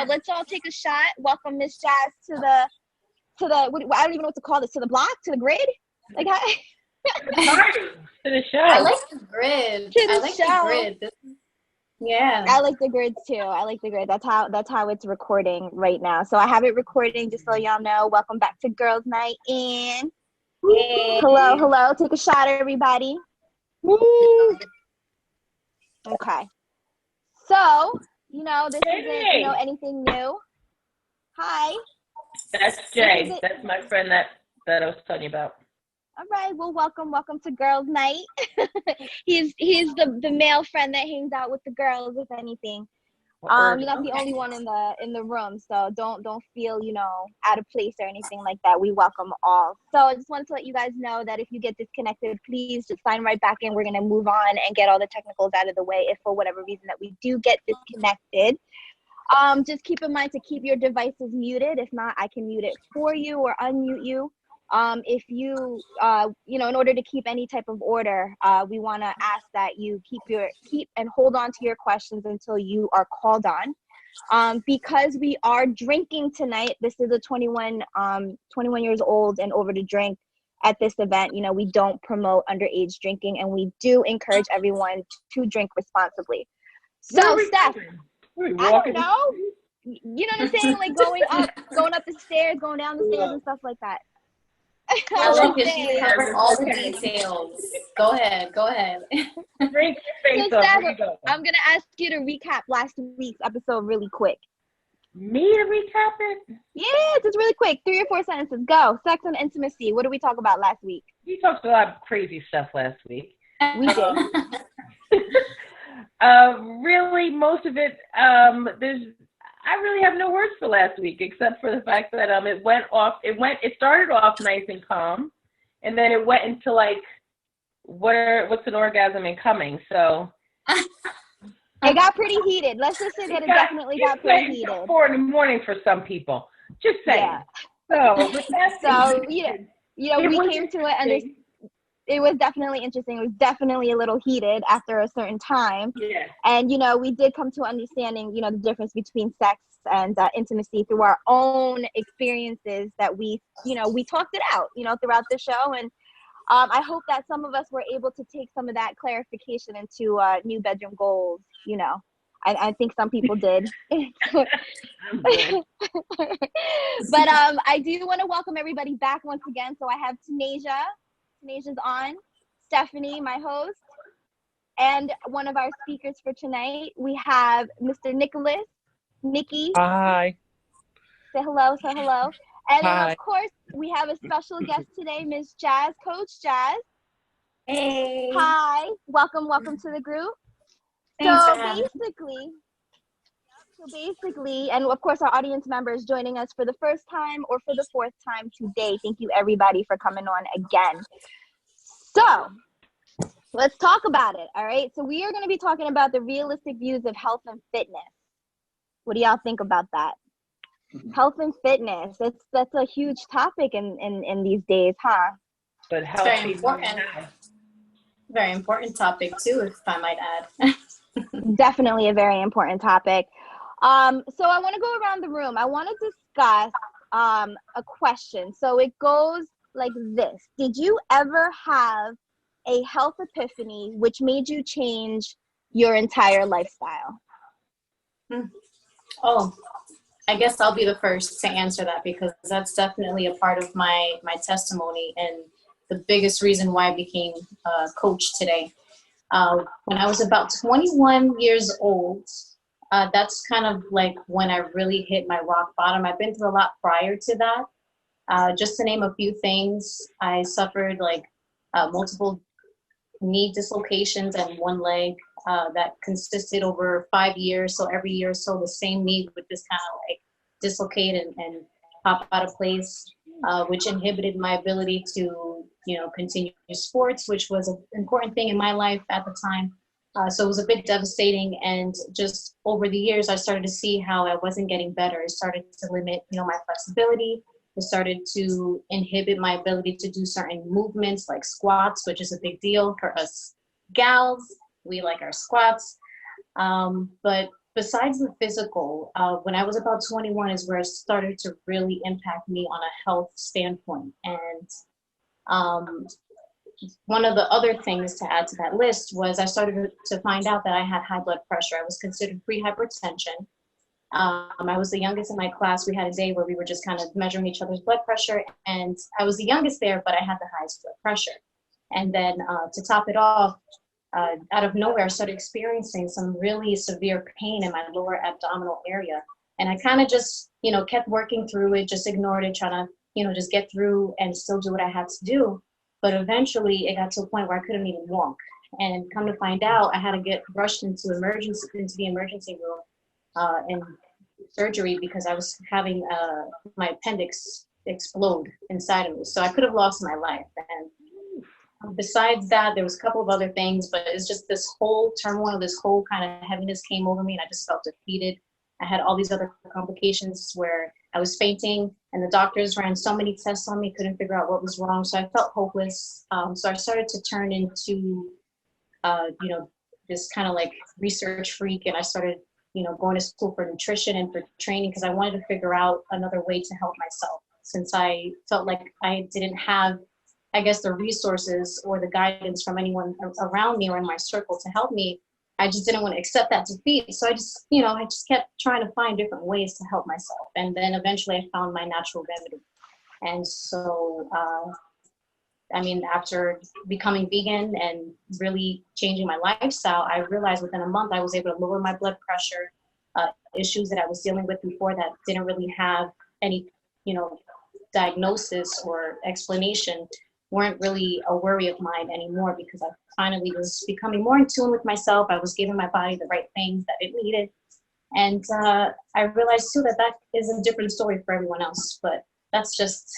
let's all take a shot. Welcome Miss Jazz to the I don't even know what to call this, to the block, to the grid. Like how to the show. I like the grid. The grid. Yeah. I like the grids too. I like the grid. That's how it's recording right now. So I have it recording just so y'all know. Welcome back to Girls Night In. Hey. Hello. Take a shot, everybody. Woo. Okay. So, this isn't, anything new. Hi. That's Jay. That's my friend that I was telling you about. All right. Well, welcome to Girls Night. he's the male friend that hangs out with the girls, if anything. You're not the only one in the room, so don't feel out of place or anything like that. We welcome all. So I just wanted to let you guys know that if you get disconnected, please just sign right back in. We're gonna move on and get all the technicals out of the way. If for whatever reason that we do get disconnected, just keep in mind to keep your devices muted. If not, I can mute it for you or unmute you. If you, in order to keep any type of order, we want to ask that you keep and hold on to your questions until you are called on. Because we are drinking tonight, this is a 21 years old and over to drink at this event. We don't promote underage drinking, and we do encourage everyone to drink responsibly. So, Steph, I don't know. You know what I'm saying? Like going up the stairs, going down the stairs and stuff like that. I like that she covered all the details. Go ahead. Drink your face So, up. Steph, Here you go. I'm going to ask you to recap last week's episode really quick. Me to recap it? Yeah, just really quick. 3 or 4 sentences. Go. Sex and intimacy. What did we talk about last week? We talked a lot of crazy stuff last week. We did. Really, most of it, I really have no words for last week except for the fact that it started off nice and calm, and then it went into like what's an orgasm incoming. So it got pretty heated. Let's just say that it definitely got pretty heated. 4 a.m. for some people. Just saying. Yeah. So we came to it. It was definitely interesting. It was definitely a little heated after a certain time. Yeah. And, we did come to understanding, the difference between sex and intimacy through our own experiences that we talked it out, throughout the show. And I hope that some of us were able to take some of that clarification into new bedroom goals, I think some people did. But I do want to welcome everybody back once again. So I have Tanasia's on, Stephanie, my host, and one of our speakers for tonight. We have Mr. Nikki. Hi. Say hello. And Hi. of course, we have a special guest today, Miss Jazz, Coach Jazz. Hey. Hi. Welcome to the group. Thanks, So basically, and of course our audience members joining us for the first time or for the 4th time today. Thank you everybody for coming on again. So let's talk about it. All right. So we are going to be talking about the realistic views of health and fitness. What do y'all think about that? Health and fitness. That's a huge topic in these days, huh? But health very important. Very important topic too, if I might add. Definitely a very important topic. So I want to go around the room. I want to discuss a question. So it goes like this. Did you ever have a health epiphany which made you change your entire lifestyle? Oh, I guess I'll be the first to answer that because that's definitely a part of my testimony and the biggest reason why I became a coach today. When I was about 21 years old, that's kind of like when I really hit my rock bottom. I've been through a lot prior to that. Just to name a few things, I suffered like multiple knee dislocations and one leg that consisted over 5 years. So every year or so, the same knee would just kind of like dislocate and pop out of place, which inhibited my ability to, continue sports, which was an important thing in my life at the time. So it was a bit devastating. And just over the years, I started to see how I wasn't getting better. It started to limit, my flexibility. It started to inhibit my ability to do certain movements like squats, which is a big deal for us gals. We like our squats. But besides the physical, when I was about 21 is where it started to really impact me on a health standpoint. And um, one of the other things to add to that list was I started to find out that I had high blood pressure. I was considered pre-hypertension. I was the youngest in my class. We had a day where we were just kind of measuring each other's blood pressure, and I was the youngest there, but I had the highest blood pressure. And then to top it off, out of nowhere, I started experiencing some really severe pain in my lower abdominal area. And I kind of just, kept working through it, just ignored it, trying to, just get through and still do what I had to do. But eventually it got to a point where I couldn't even walk. And come to find out, I had to get rushed into the emergency room and surgery because I was having my appendix explode inside of me. So I could have lost my life. And besides that, there was a couple of other things, but it's just this whole turmoil, this whole kind of heaviness came over me, and I just felt defeated. I had all these other complications where I was fainting, and the doctors ran so many tests on me, couldn't figure out what was wrong. So I felt hopeless. So I started to turn into, this kind of like research freak, and I started, going to school for nutrition and for training because I wanted to figure out another way to help myself, since I felt like I didn't have, I guess, the resources or the guidance from anyone around me or in my circle to help me. I just didn't want to accept that defeat. So I just kept trying to find different ways to help myself. And then eventually I found my natural remedy. And so, after becoming vegan and really changing my lifestyle, I realized within a month I was able to lower my blood pressure. Issues that I was dealing with before that didn't really have any, diagnosis or explanation weren't really a worry of mine anymore, because I finally was becoming more in tune with myself. I was giving my body the right things that it needed. And I realized too that is a different story for everyone else, but that's just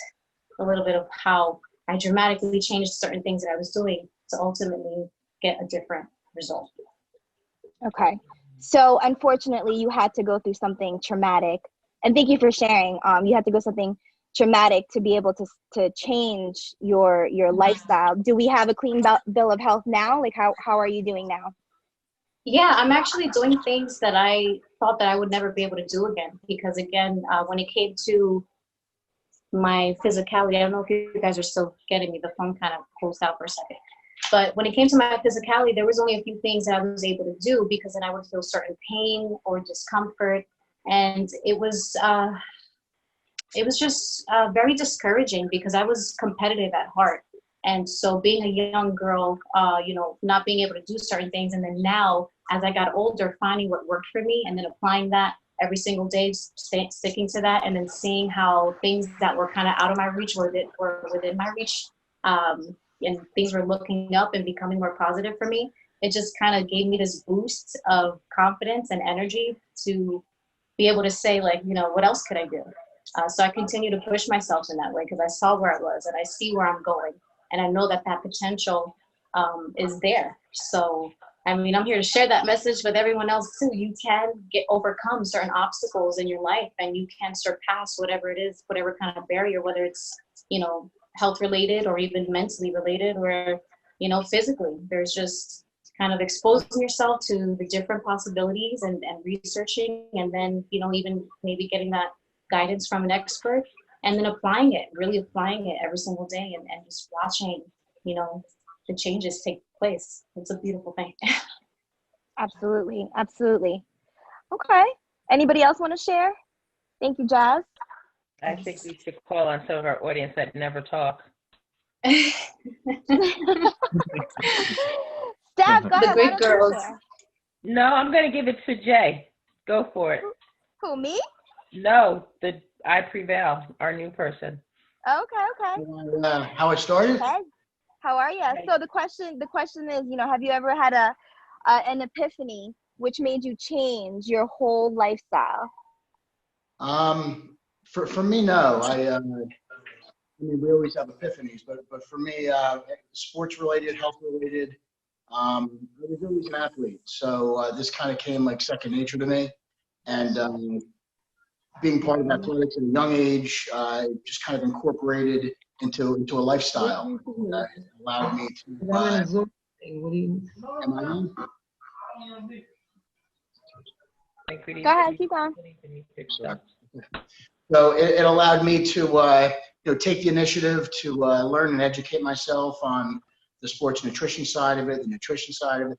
a little bit of how I dramatically changed certain things that I was doing to ultimately get a different result. Okay. So unfortunately you had to go through something traumatic, and thank you for sharing. You had to go something traumatic to be able to change your lifestyle. Do we have a clean bill of health now? Like how are you doing now? Yeah, I'm actually doing things that I thought that I would never be able to do again, because again, when it came to my physicality, I don't know if you guys are still getting me, the phone kind of closed out for a second. But when it came to my physicality, there was only a few things that I was able to do, because then I would feel certain pain or discomfort. And it was just very discouraging, because I was competitive at heart. And so being a young girl, not being able to do certain things. And then now, as I got older, finding what worked for me and then applying that every single day, sticking to that, and then seeing how things that were kind of out of my reach were within my reach, and things were looking up and becoming more positive for me. It just kind of gave me this boost of confidence and energy to be able to say, like, what else could I do? So I continue to push myself in that way, because I saw where I was and I see where I'm going. And I know that potential is there. So, I'm here to share that message with everyone else too. You can overcome certain obstacles in your life, and you can surpass whatever it is, whatever kind of barrier, whether it's, health related or even mentally related, or, physically. There's just kind of exposing yourself to the different possibilities and researching, and then, even maybe getting that guidance from an expert, and then really applying it every single day, and just watching, the changes take place. It's a beautiful thing. Absolutely. Okay. Anybody else want to share? Thank you, Jazz. I think we should call on some of our audience that never talk. Steph, go ahead. Great girls. No, I'm going to give it to Jay. Go for it. Who, me? No, I Prevail, our new person. Okay. How it started? Okay. How are you? So the question is, have you ever had an epiphany which made you change your whole lifestyle? For me, no. We always have epiphanies, but for me, sports related, health related. I was always an athlete, so this kind of came like second nature to me, and being part of athletics at a young age, just kind of incorporated into a lifestyle that allowed me to. Am I on? Go ahead, keep going. So it allowed me to, take the initiative to learn and educate myself on the sports nutrition side of it, the nutrition side of it,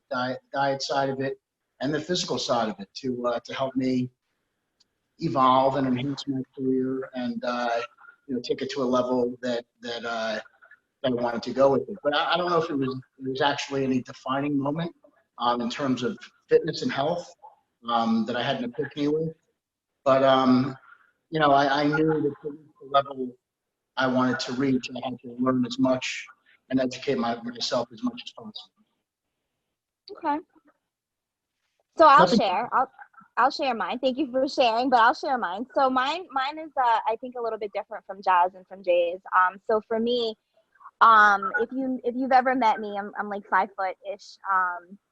diet side of it, and the physical side of it to help me evolve and enhance my career and take it to a level that I wanted to go with it. But I don't know if it was actually any defining moment in terms of fitness and health that I had an epiphany with. But I knew that to reach the level I wanted to reach, I had to learn as much and educate myself as much as possible. Okay. So Nothing. I'll share mine. Thank you for sharing, but I'll share mine. So mine is I think a little bit different from Jazz and from Jay's. So for me, if you've ever met me, I'm like 5 foot-ish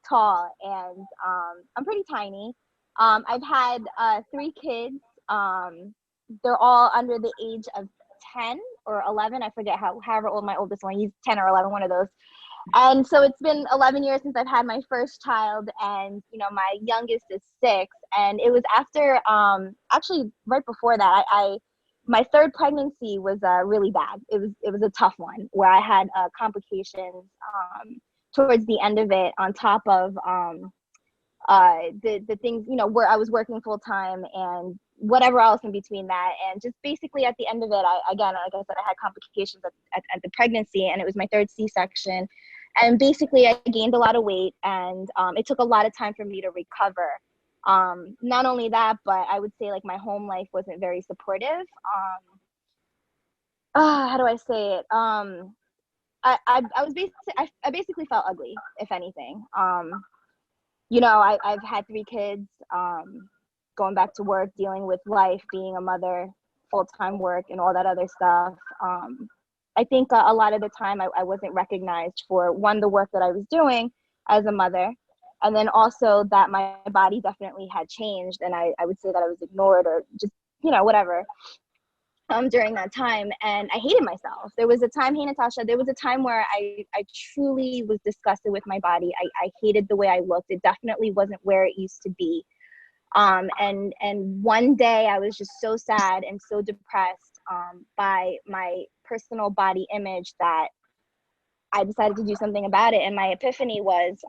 tall, and I'm pretty tiny. I've had 3 kids. They're all under the age of 10 or 11. I forget however old my oldest one. He's 10 or 11, one of those. And so it's been 11 years since I've had my first child, and my youngest is 6. And it was after actually right before that, my third pregnancy was really bad. It was a tough one where I had complications towards the end of it, on top of the things where I was working full time and whatever else in between that. And just basically at the end of it, again, like I said, I had complications at the pregnancy, and it was my third C-section. And basically I gained a lot of weight, and it took a lot of time for me to recover. Not only that, but I would say like my home life wasn't very supportive. How do I say it? I basically felt ugly, if anything. I've had 3 kids, going back to work, dealing with life, being a mother, full-time work, and all that other stuff. I think a lot of the time I wasn't recognized for, one, the work that I was doing as a mother, and then also that my body definitely had changed, and I would say that I was ignored or just, whatever, during that time. And I hated myself. There was a time, hey Natasha, there was a time where I truly was disgusted with my body. I hated the way I looked. It definitely wasn't where it used to be. And one day I was just so sad and so depressed by my personal body image that I decided to do something about it. And my epiphany was,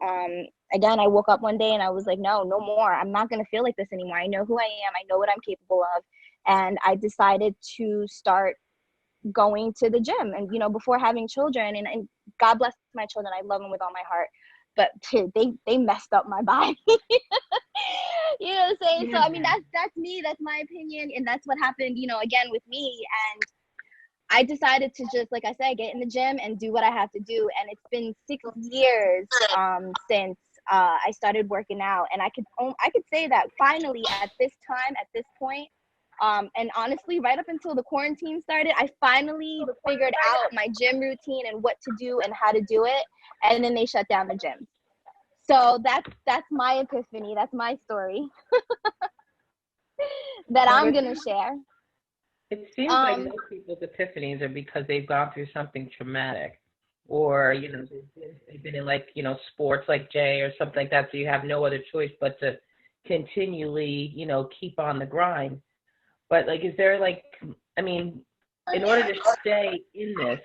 again, I woke up one day and I was like, no more. I'm not going to feel like this anymore. I know who I am. I know what I'm capable of. And I decided to start going to the gym. And, before having children, and God bless my children, I love them with all my heart, but they messed up my body. You know what I'm saying? So, I mean, that's me, that's my opinion. And that's what happened, again with me. And I decided to just, like I said, get in the gym and do what I have to do. And it's been 6 years since I started working out. And I could say that finally at this time, at this point, and honestly, right up until the quarantine started, I finally figured out my gym routine and what to do and how to do it. And then they shut down the gym. So that's my epiphany. That's my story that I'm going to share. It seems like most people's epiphanies are because they've gone through something traumatic, or they've been in like sports like Jay or something like that. So you have no other choice but to continually keep on the grind. But like, is there like, I mean, in order to stay in this,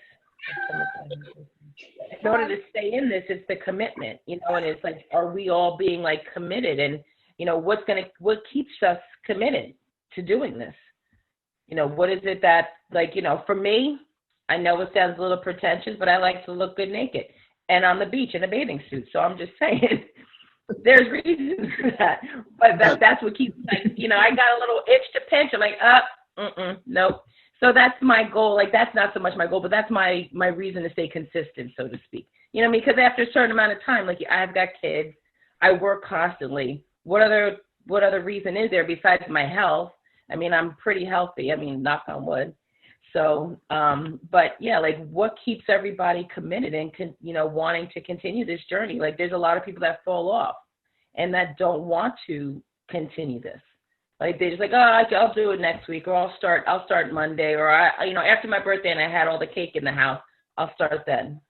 it's the commitment, and it's like, are we all being like committed? And what keeps us committed to doing this? What is it that, like, for me, I know it sounds a little pretentious, but I like to look good naked and on the beach in a bathing suit. So I'm just saying, there's reasons for that. But that's what keeps, like, I got a little itch to pinch. I'm like, nope. So that's my goal. Like, that's not so much my goal, but that's my reason to stay consistent, so to speak. Because after a certain amount of time, like, I've got kids, I work constantly. What other reason is there besides my health? I mean, I'm pretty healthy. I mean, knock on wood. So, but yeah, like, what keeps everybody committed and, wanting to continue this journey? Like, there's a lot of people that fall off and that don't want to continue this. Like, they're just like, I'll do it next week, or I'll start Monday, or after my birthday and I had all the cake in the house, I'll start then.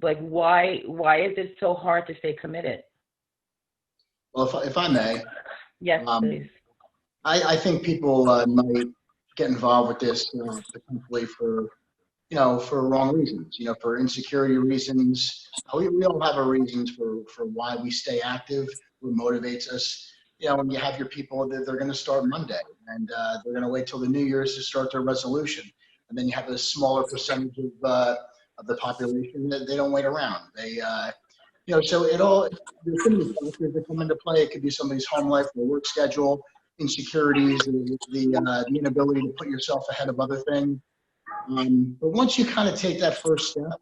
Like, why is it so hard to stay committed? Well, if I may, Yes, please. I think people might get involved with this potentially for, for wrong reasons, for insecurity reasons. We all have our reasons for why we stay active, what motivates us. When you have your people that they're going to start Monday and they're going to wait till the New Year's to start their resolution. And then you have a smaller percentage of the population that they don't wait around. They, so there's so many factors that come into play. It could be somebody's home life, their work schedule, insecurities, the inability to put yourself ahead of other things. But once you kind of take that first step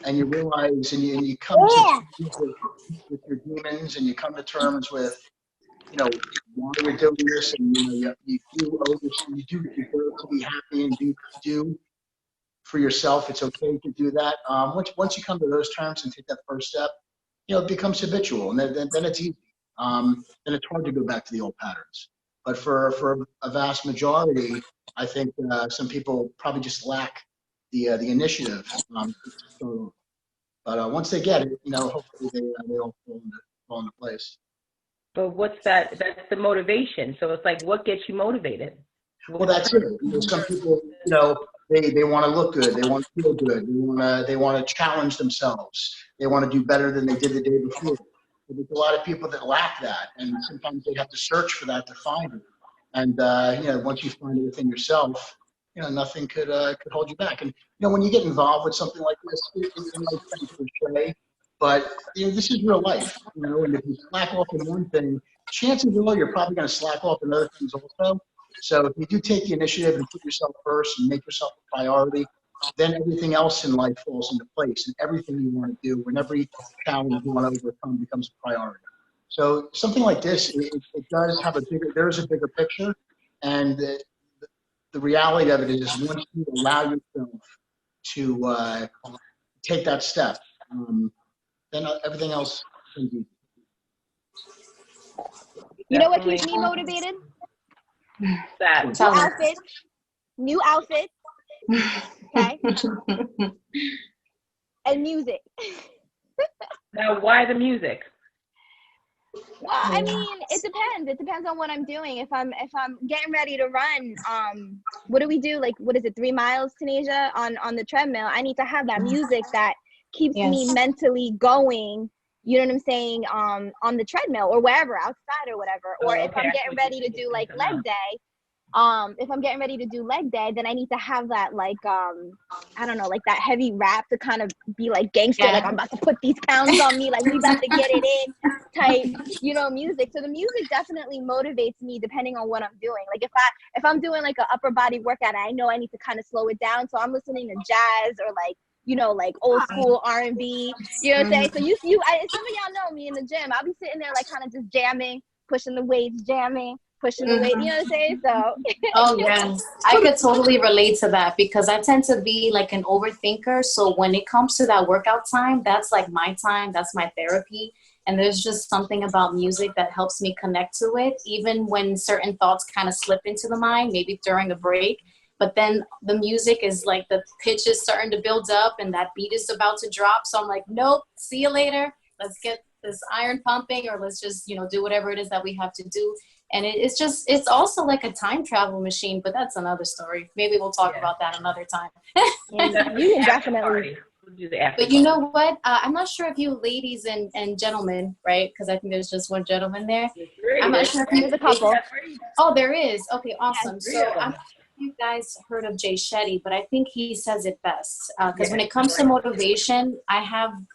and you realize and you come to terms with your demons and you come to terms with, why you're doing this and, you do deserve to be happy and do for yourself. It's okay to do that. Once you come to those terms and take that first step, it becomes habitual and then it's easy. Then it's hard to go back to the old patterns. But for a vast majority, I think some people probably just lack the initiative to start off. But once they get it, hopefully they all fall into place. But what's that? That's the motivation. So it's like, what gets you motivated? Well, that's it. Some people, they want to look good. They want to feel good. They want to challenge themselves. They want to do better than they did the day before. But there's a lot of people that lack that, and sometimes they have to search for that to find it. And once you find it within yourself, nothing could hold you back. And when you get involved with something like this, it might sound cliche, but this is real life. And if you slack off in one thing, chances are you're probably going to slack off in other things also. So if you do take the initiative and put yourself first and make yourself a priority, then everything else in life falls into place, and everything you want to do and every challenge you want to overcome becomes a priority. So something like this, it does have there's a bigger picture, and the reality of it is once you allow yourself to take that step, then everything else can be. You know what keeps me motivated? New outfits, okay, and music. Now, why the music? Well, I mean, it depends. It depends on what I'm doing. If I'm getting ready to run, what do we do? Like, what is it, 3 miles, Tanisha, on the treadmill? I need to have that music that keeps me mentally going. You know what I'm saying? On the treadmill or wherever, outside or whatever. Or if I'm getting ready to do like leg day, if I'm getting ready to do leg day, then I need to have that like I don't know, like that heavy rap to kind of be like gangster, like I'm about to put these pounds on me, like we about to get it in type, music. So the music definitely motivates me depending on what I'm doing. Like if I'm doing like an upper body workout, I know I need to kind of slow it down, so I'm listening to jazz or like like old school R&B. You know what I'm saying? So some of y'all know me in the gym. I'll be sitting there like kind of just jamming, pushing the weights, pushing the weight, you know what I'm saying? So oh yes, I could totally relate to that because I tend to be like an overthinker. So when it comes to that workout time, that's like my time, that's my therapy. And there's just something about music that helps me connect to it, even when certain thoughts kind of slip into the mind, maybe during a break. But then the music is like the pitch is starting to build up and that beat is about to drop. So I'm like, nope, see you later. Let's get this iron pumping, or let's just, do whatever it is that we have to do. And it's also like a time travel machine, but that's another story. Maybe we'll talk about that another time. You can definitely. But you know what? I'm not sure if you ladies and gentlemen, right? Because I think there's just one gentleman there. I'm not sure if there's a couple. Oh, there is. Okay, awesome. So I'm not sure if you guys heard of Jay Shetty, but I think he says it best. Because when it comes to motivation, I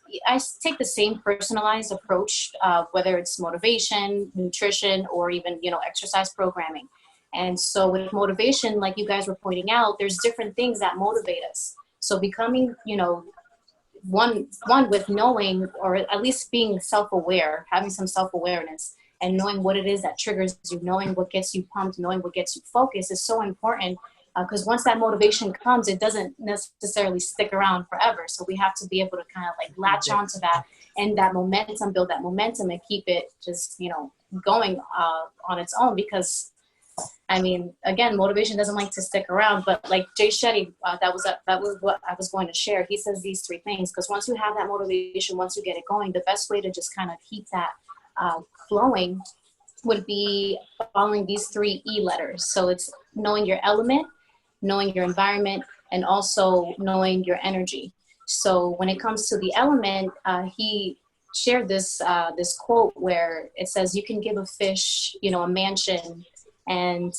take the same personalized approach, whether it's motivation, nutrition, or even exercise programming. And so with motivation, like you guys were pointing out, there's different things that motivate us. So becoming, one with knowing, or at least being self-aware, having some self-awareness and knowing what it is that triggers you, knowing what gets you pumped, knowing what gets you focused is so important, because once that motivation comes, it doesn't necessarily stick around forever. So we have to be able to kind of like latch onto that and that momentum, build that momentum and keep it just, going on its own. Because I mean, again, motivation doesn't like to stick around, but like Jay Shetty, that was what I was going to share. He says these 3 things, because once you have that motivation, once you get it going, the best way to just kind of keep that flowing would be following these 3 E letters. So it's knowing your element, knowing your environment, and also knowing your energy. So when it comes to the element, he shared this quote where it says, you can give a fish, a mansion and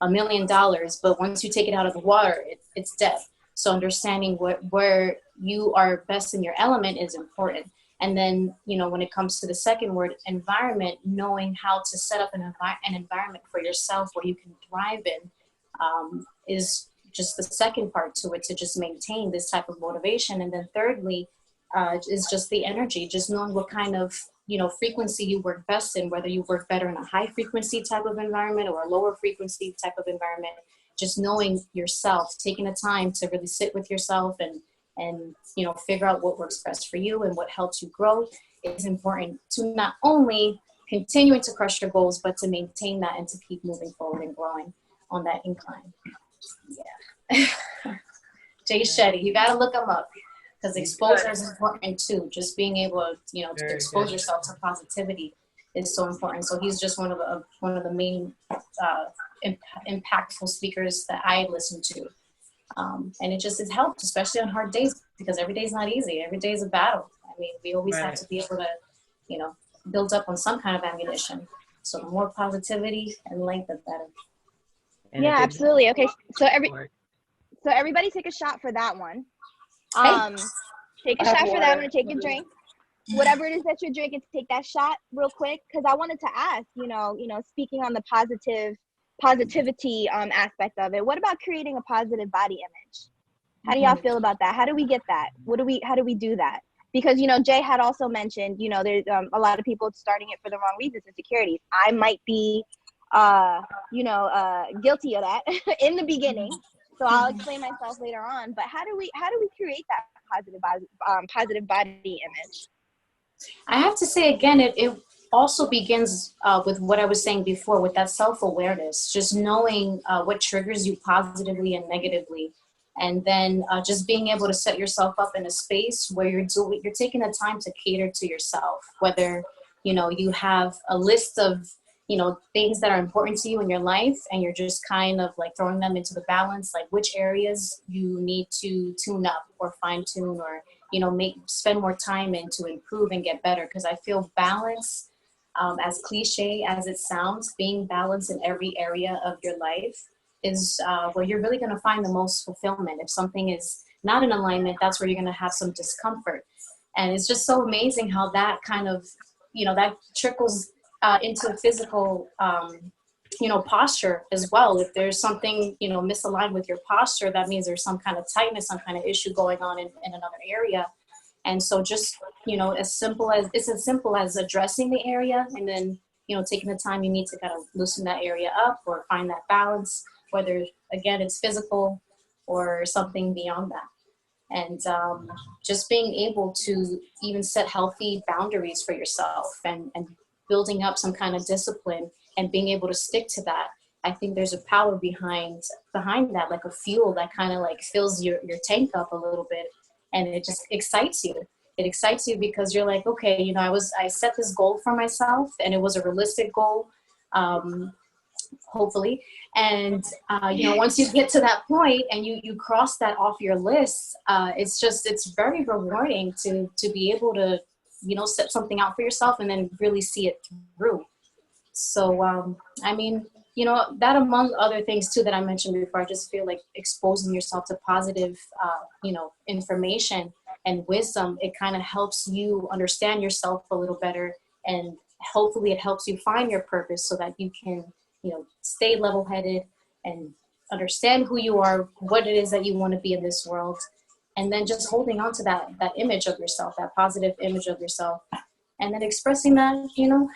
$1 million, but once you take it out of the water, it's dead. So understanding where you are best in your element is important. And then, when it comes to the second word, environment, knowing how to set up an environment for yourself where you can thrive in, is just the second part to it, to just maintain this type of motivation. And then thirdly, is just the energy, just knowing what kind of, frequency you work best in, whether you work better in a high frequency type of environment or a lower frequency type of environment. Just knowing yourself, taking the time to really sit with yourself and figure out what works best for you and what helps you grow is important to not only continuing to crush your goals, but to maintain that and to keep moving forward and growing on that incline. Yeah. Jay Shetty, you got to look him up because exposure is important too. Just being able to, to expose yourself to positivity is so important. So he's just one of the main impactful speakers that I listen to. And it helped, especially on hard days, because every day is not easy. Every day is a battle. I mean, we always have to be able to, build up on some kind of ammunition. So the more positivity and light, the better. Yeah, absolutely. Okay, so everybody take a shot for that one. Take a shot for that one. Take a drink. Whatever it is that you're drinking, take that shot real quick, because I wanted to ask, speaking on the positivity aspect of it, what about creating a positive body image? How do y'all feel about that? How do we get that? How do we do that? Because Jay had also mentioned, there's a lot of people starting it for the wrong reasons, insecurities. I might be guilty of that in the beginning, so I'll explain myself later on. But how do we create that positive body image? I have to say again, it also begins with what I was saying before, with that self-awareness, just knowing what triggers you positively and negatively. And then just being able to set yourself up in a space where you're taking the time to cater to yourself, whether, you have a list of, things that are important to you in your life, and you're just kind of like throwing them into the balance, like which areas you need to tune up or fine tune, or, spend more time in to improve and get better. Because I feel balance, as cliche as it sounds, being balanced in every area of your life is where you're really going to find the most fulfillment. If something is not in alignment, that's where you're going to have some discomfort. And it's just so amazing how that kind of, that trickles into physical, posture as well. If there's something, misaligned with your posture, that means there's some kind of tightness, some kind of issue going on in another area. And so just, as simple as addressing the area, and then, taking the time you need to kind of loosen that area up or find that balance, whether, again, it's physical or something beyond that. And just being able to even set healthy boundaries for yourself and building up some kind of discipline and being able to stick to that. I think there's a power behind that, like a fuel that kind of like fills your tank up a little bit, and it just excites you. It excites you because you're like, okay, I set this goal for myself, and it was a realistic goal, hopefully. And once you get to that point and you cross that off your list, it's very rewarding to be able to set something out for yourself and then really see it through. So that, among other things too that I mentioned before, I just feel like exposing yourself to positive information and wisdom, it kind of helps you understand yourself a little better, and hopefully it helps you find your purpose so that you can stay level-headed and understand who you are, what it is that you want to be in this world, and then just holding on to that image of yourself, that positive image of yourself, and then expressing that,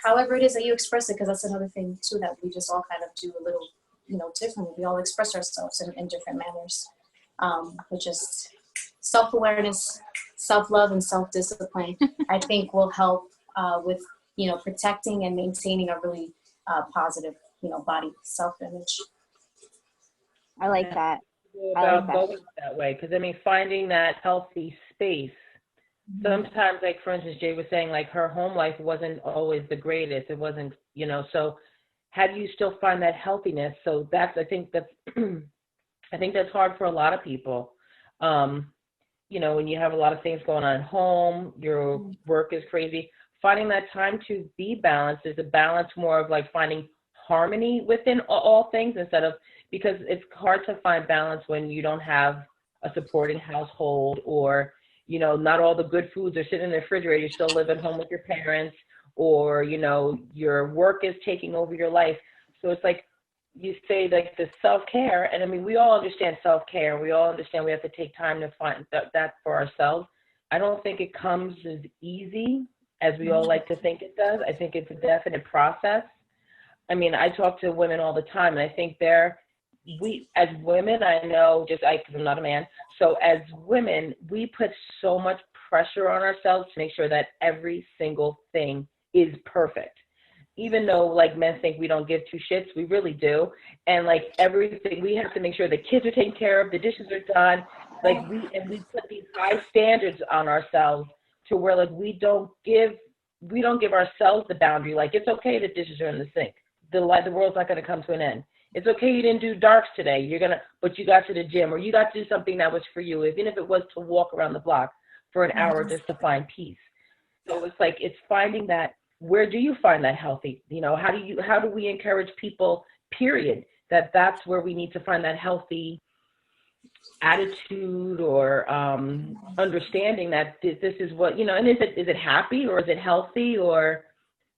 however it is that you express it, because that's another thing too that we just all kind of do a little, differently. We all express ourselves in different manners, which is self-awareness, self-love, and self-discipline. I think will help with, protecting and maintaining a really positive, body self-image. I like that. About going that way, because finding that healthy space sometimes, like for instance, Jay was saying, like her home life wasn't always the greatest. It wasn't, so how do you still find that healthiness? So I think that's, I think that's hard for a lot of people. When you have a lot of things going on at home, your work is crazy. Finding that time to be balanced is a balance more of like finding harmony within all things instead of, because it's hard to find balance when you don't have a supporting household, or not all the good foods are sitting in the refrigerator. You still live at home with your parents, or your work is taking over your life. So it's like you say, like the self-care, and I mean, we all understand self-care. We all understand we have to take time to find that for ourselves. I don't think it comes as easy as we all like to think it does. I think it's a definite process. I mean, I talk to women all the time, and I think we as women, I know, because I'm not a man, so as women, we put so much pressure on ourselves to make sure that every single thing is perfect. Even though like men think we don't give two shits, we really do. And like everything, we have to make sure the kids are taken care of, the dishes are done. Like we put these high standards on ourselves to where like we don't give ourselves the boundary. Like it's okay that dishes are in the sink. The world's not going to come to an end. It's okay you didn't do darks today. But you got to the gym, or you got to do something that was for you, even if it was to walk around the block for an hour just to find peace. So it's like it's finding that. Where do you find that healthy? How do we encourage people, period, that's where we need to find that healthy attitude or understanding that this is what, and is it happy, or is it healthy, or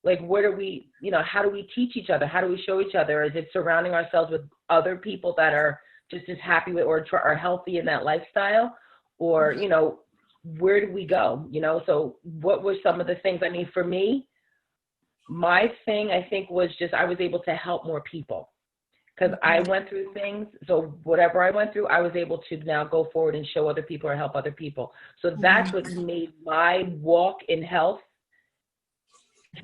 like where do we, how do we teach each other? How do we show each other? Is it surrounding ourselves with other people that are just as happy with or are healthy in that lifestyle? Or, where do we go? So what were some of the things? I mean, for me, my thing, I think, was just I was able to help more people because I went through things. So whatever I went through, I was able to now go forward and show other people or help other people. So that's what made my walk in health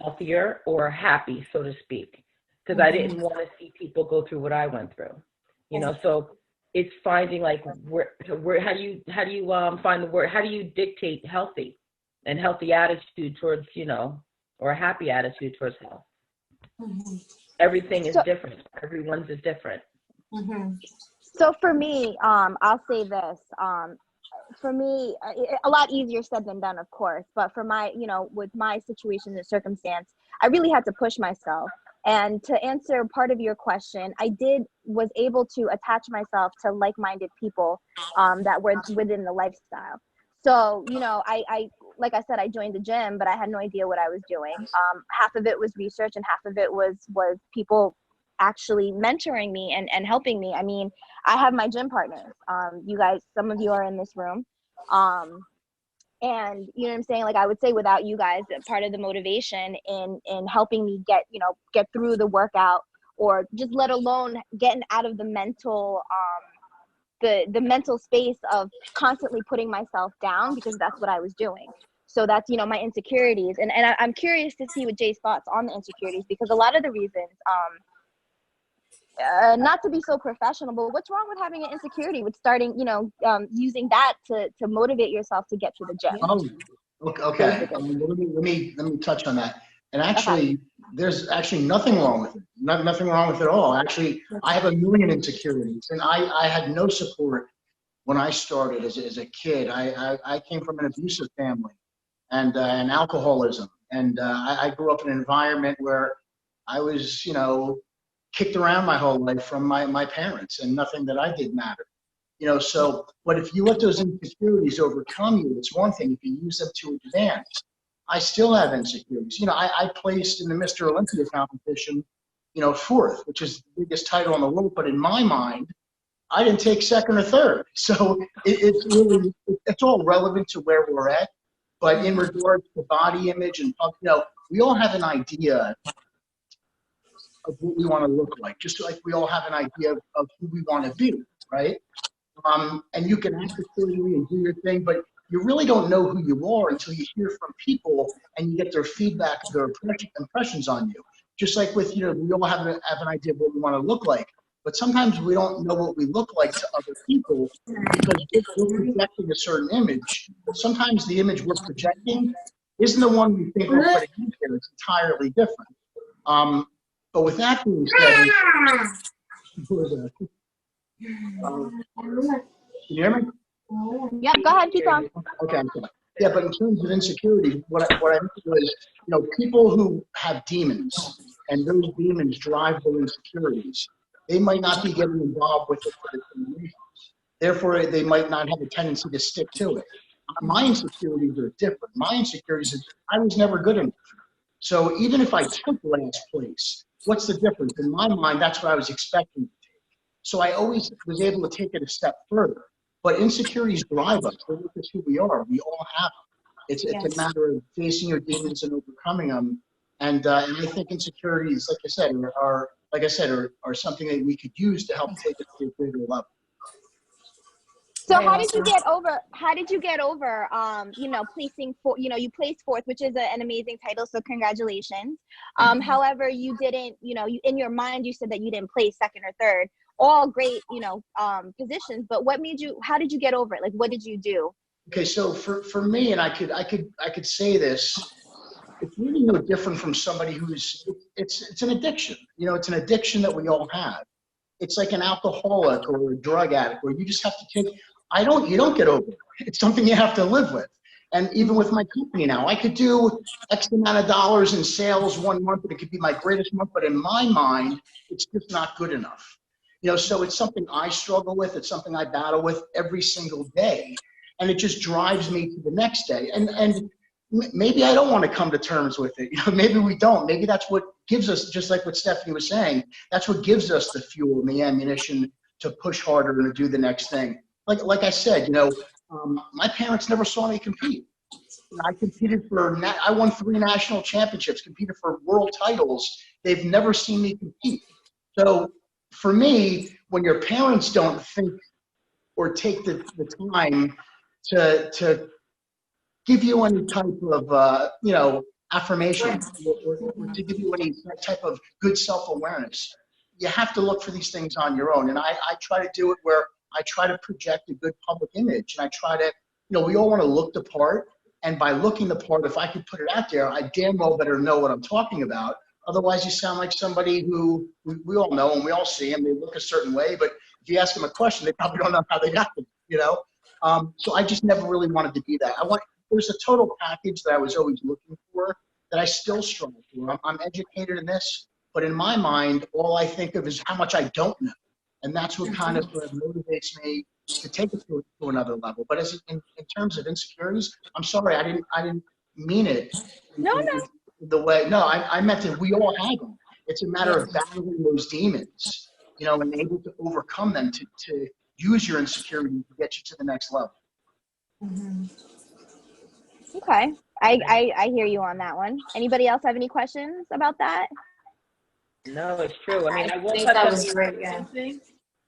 healthier or happy, so to speak, because I didn't want to see people go through what I went through. So it's finding like where how do you find the word? How do you dictate healthy and healthy attitude towards or a happy attitude towards health? Everything is different. Everyone's is different. So for me, I'll say this. For me, a lot easier said than done, of course. But for my, with my situation and circumstance, I really had to push myself. And to answer part of your question, was able to attach myself to like-minded people that were within the lifestyle. So, I like I said, I joined the gym, but I had no idea what I was doing. Half of it was research and half of it was people actually mentoring me and helping me. I mean, I have my gym partners. You guys, some of you are in this room. And you know what I'm saying? Like I would say without you guys, part of the motivation in helping me get through the workout, or just let alone getting out of the mental, the mental space of constantly putting myself down, because that's what I was doing. So that's, my insecurities. And I'm curious to see what Jay's thoughts on the insecurities, because a lot of the reasons, not to be so professional, but what's wrong with having an insecurity with starting, using that to motivate yourself to get to the gym? Oh, okay. Let me touch on that. And actually, there's actually nothing wrong with it. Nothing wrong with it at all. Actually, I have a million insecurities, and I had no support when I started as a kid. I came from an abusive family and alcoholism, and I grew up in an environment where I was, kicked around my whole life from my parents, and nothing that I did mattered. So, but if you let those insecurities overcome you, it's one thing. If you use them to advance, I still have insecurities. I placed in the Mr. Olympia competition, fourth, which is the biggest title in the world. But in my mind, I didn't take second or third. So it's all relevant to where we're at. But in regards to body image and, we all have an idea of what we want to look like, just like we all have an idea of who we want to be, right? And you can act accordingly and do your thing, but you really don't know who you are until you hear from people and you get their feedback, their impressions on you. Just like with, we all have an idea of what we want to look like. but sometimes we don't know what we look like to other people because we're projecting a certain image. Sometimes the image we're projecting isn't the one we think we're putting in there. It's entirely different. But with that being said, can you hear me? Yep, go ahead, keep on. Okay, I'm sorry. Yeah, but in terms of insecurity, what I meant was, people who have demons, and those demons drive their insecurities, they might not be getting involved with it for the same reasons. Therefore, they might not have a tendency to stick to it. My insecurities are different. My insecurities is I was never good enough. So even if I took last place, what's the difference? In my mind, that's what I was expecting to take. So I always was able to take it a step further. But insecurities drive us. They make us who we are. We all have them. It's a matter of facing your demons and overcoming them. And I think insecurities, like I said, are something that we could use to help take it to a greater level. So how did you get over placing you placed fourth, which is an amazing title, so congratulations. However, you didn't, in your mind you said that you didn't place second or third. All great, positions, but how did you get over it? Like, what did you do? Okay, so for me, and I could say this, it's really no different from somebody it's an addiction. It's an addiction that we all have. It's like an alcoholic or a drug addict where you just have to take, you don't get over it. It's something you have to live with. And even with my company now, I could do X amount of dollars in sales one month, and it could be my greatest month, but in my mind, it's just not good enough. So it's something I struggle with. It's something I battle with every single day. And it just drives me to the next day. And maybe I don't want to come to terms with it. Maybe we don't. Maybe that's what gives us, just like what Stephanie was saying, that's what gives us the fuel and the ammunition to push harder and to do the next thing. Like I said, my parents never saw me compete. I competed I won 3 national championships, competed for world titles. They've never seen me compete. So for me, when your parents don't think or take the time to give you any type of, affirmation or to give you any type of good self-awareness, you have to look for these things on your own. And I try to do it where I try to project a good public image. And I try to, we all want to look the part. And by looking the part, if I could put it out there, I damn well better know what I'm talking about. Otherwise, you sound like somebody who we all know and we all see them. They look a certain way, but if you ask them a question, they probably don't know how they got it, So I just never really wanted to be that. There's a total package that I was always looking for that I still strive for. I'm educated in this, but in my mind, all I think of is how much I don't know. And that's what kind of motivates me to take it to another level. But in terms of insecurities, I'm sorry, I didn't mean it. No. I meant that we all have them. It's a matter of battling those demons, and able to overcome them to use your insecurity to get you to the next level. Mm-hmm. Okay. I hear you on that one. Anybody else have any questions about that? No, it's true. I mean, I will think touch that on was the great, addiction thing.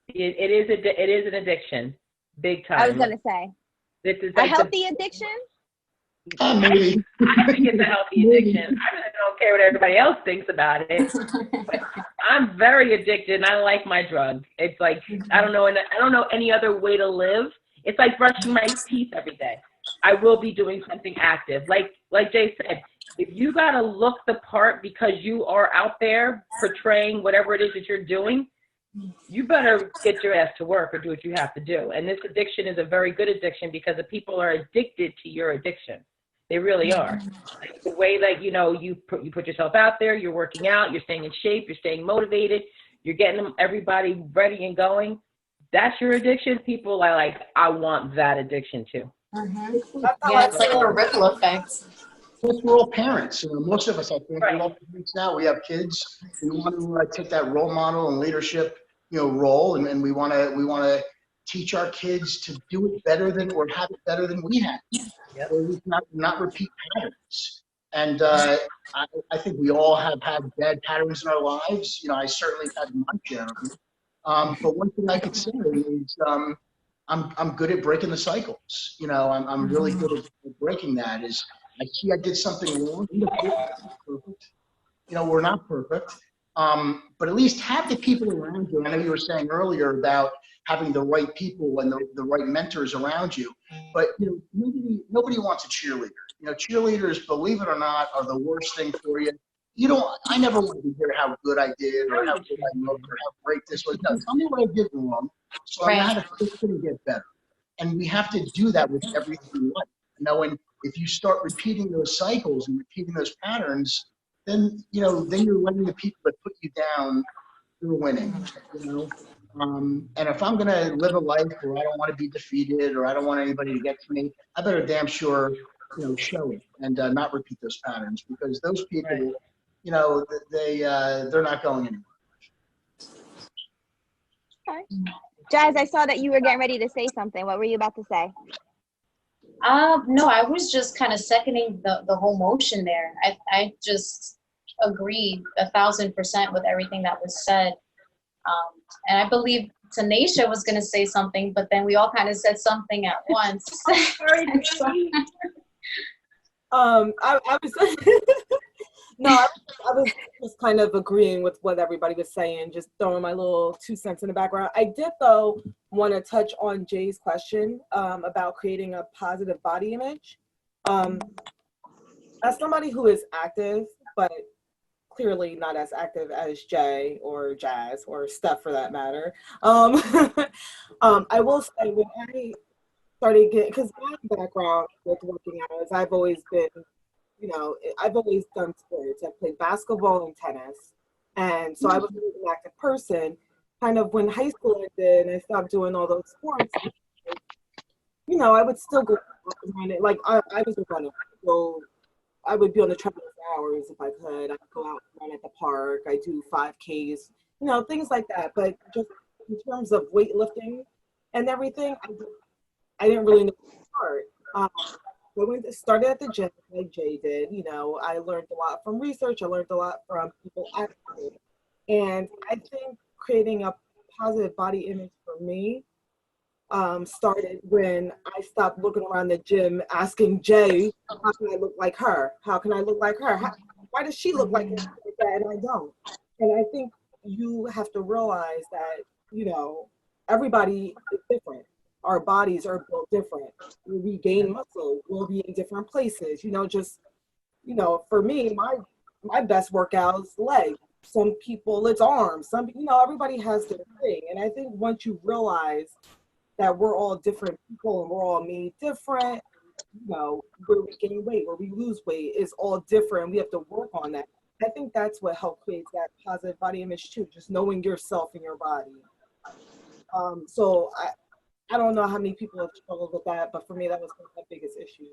It is an addiction, big time. I was gonna say a healthy addiction. Maybe. I think it's a healthy addiction. I really don't care what everybody else thinks about it. But I'm very addicted, and I like my drugs. It's like I don't know any other way to live. It's like brushing my teeth every day. I will be doing something active. Like Jay said, if you gotta look the part because you are out there portraying whatever it is that you're doing, you better get your ass to work or do what you have to do. And this addiction is a very good addiction because the people are addicted to your addiction. They really are. Like the way that, you put yourself out there, you're working out, you're staying in shape, you're staying motivated, you're getting everybody ready and going. That's your addiction. People are like, I want that addiction too. Mm-hmm. Yeah, it's like a ripple effect. Plus, we're all parents. Most of us, I think, we're all parents now. We have kids. We want to take that role model and leadership, role, and we want to teach our kids to do it better than or have it better than we have, or not repeat patterns. And I think we all have had bad patterns in our lives. I certainly had my share of it. But one thing I could say is I'm good at breaking the cycles. I'm really good at breaking that. I see I did something wrong. We're not perfect. We're not perfect. But at least have the people around you. I know you were saying earlier about having the right people and the right mentors around you. But nobody wants a cheerleader. Cheerleaders, believe it or not, are the worst thing for you. I never want to hear how good I did or how good I looked or how great this was. No, tell me what I did wrong so I know how to fix it and get better. And we have to do that with everything in life. And if you start repeating those cycles and repeating those patterns, then you're letting the people that put you down, you're winning. And if I'm gonna live a life where I don't want to be defeated or I don't want anybody to get to me, I better damn sure show it and not repeat those patterns, because those people, they're not going anywhere. Okay. Jazz, I saw that you were getting ready to say something. What were you about to say? No, I was just kind of seconding the whole motion there. I just agreed 1,000% with everything that was said. And I believe Tanisha was going to say something, but then we all kind of said something at once. Sorry, I was no, I was just kind of agreeing with what everybody was saying, just throwing my little 2 cents in the background. I did, though, want to touch on Jay's question about creating a positive body image. As somebody who is active, but clearly not as active as Jay or Jazz or Steph for that matter, I will say when I started getting, because my background with working out is I've always been, I've always done sports. I've played basketball and tennis. And so I was an active person. Kind of when high school ended and I stopped doing all those sports, I would still go run it. Like I was a runner. So I would be on the treadmill for hours if I could. I'd go out and run at the park. I do 5Ks, things like that. But just in terms of weightlifting and everything, I didn't really know where to start. I started at the gym like Jay did. I learned a lot from research. I learned a lot from people active. And I think creating a positive body image for me started when I stopped looking around the gym asking Jay, how can I look like her? How can I look like her? Why does she look like that and I don't? And I think you have to realize that, everybody is different. Our bodies are built different. We gain muscle, we'll be in different places. For me, my best workout is legs. Some people, it's arms. Everybody has their thing. And I think once you realize that we're all different people and we're all made different, where we gain weight, where we lose weight is all different. We have to work on that. I think that's what helped create that positive body image too, just knowing yourself and your body. So I don't know how many people have struggled with that, but for me, that was one of the biggest issues.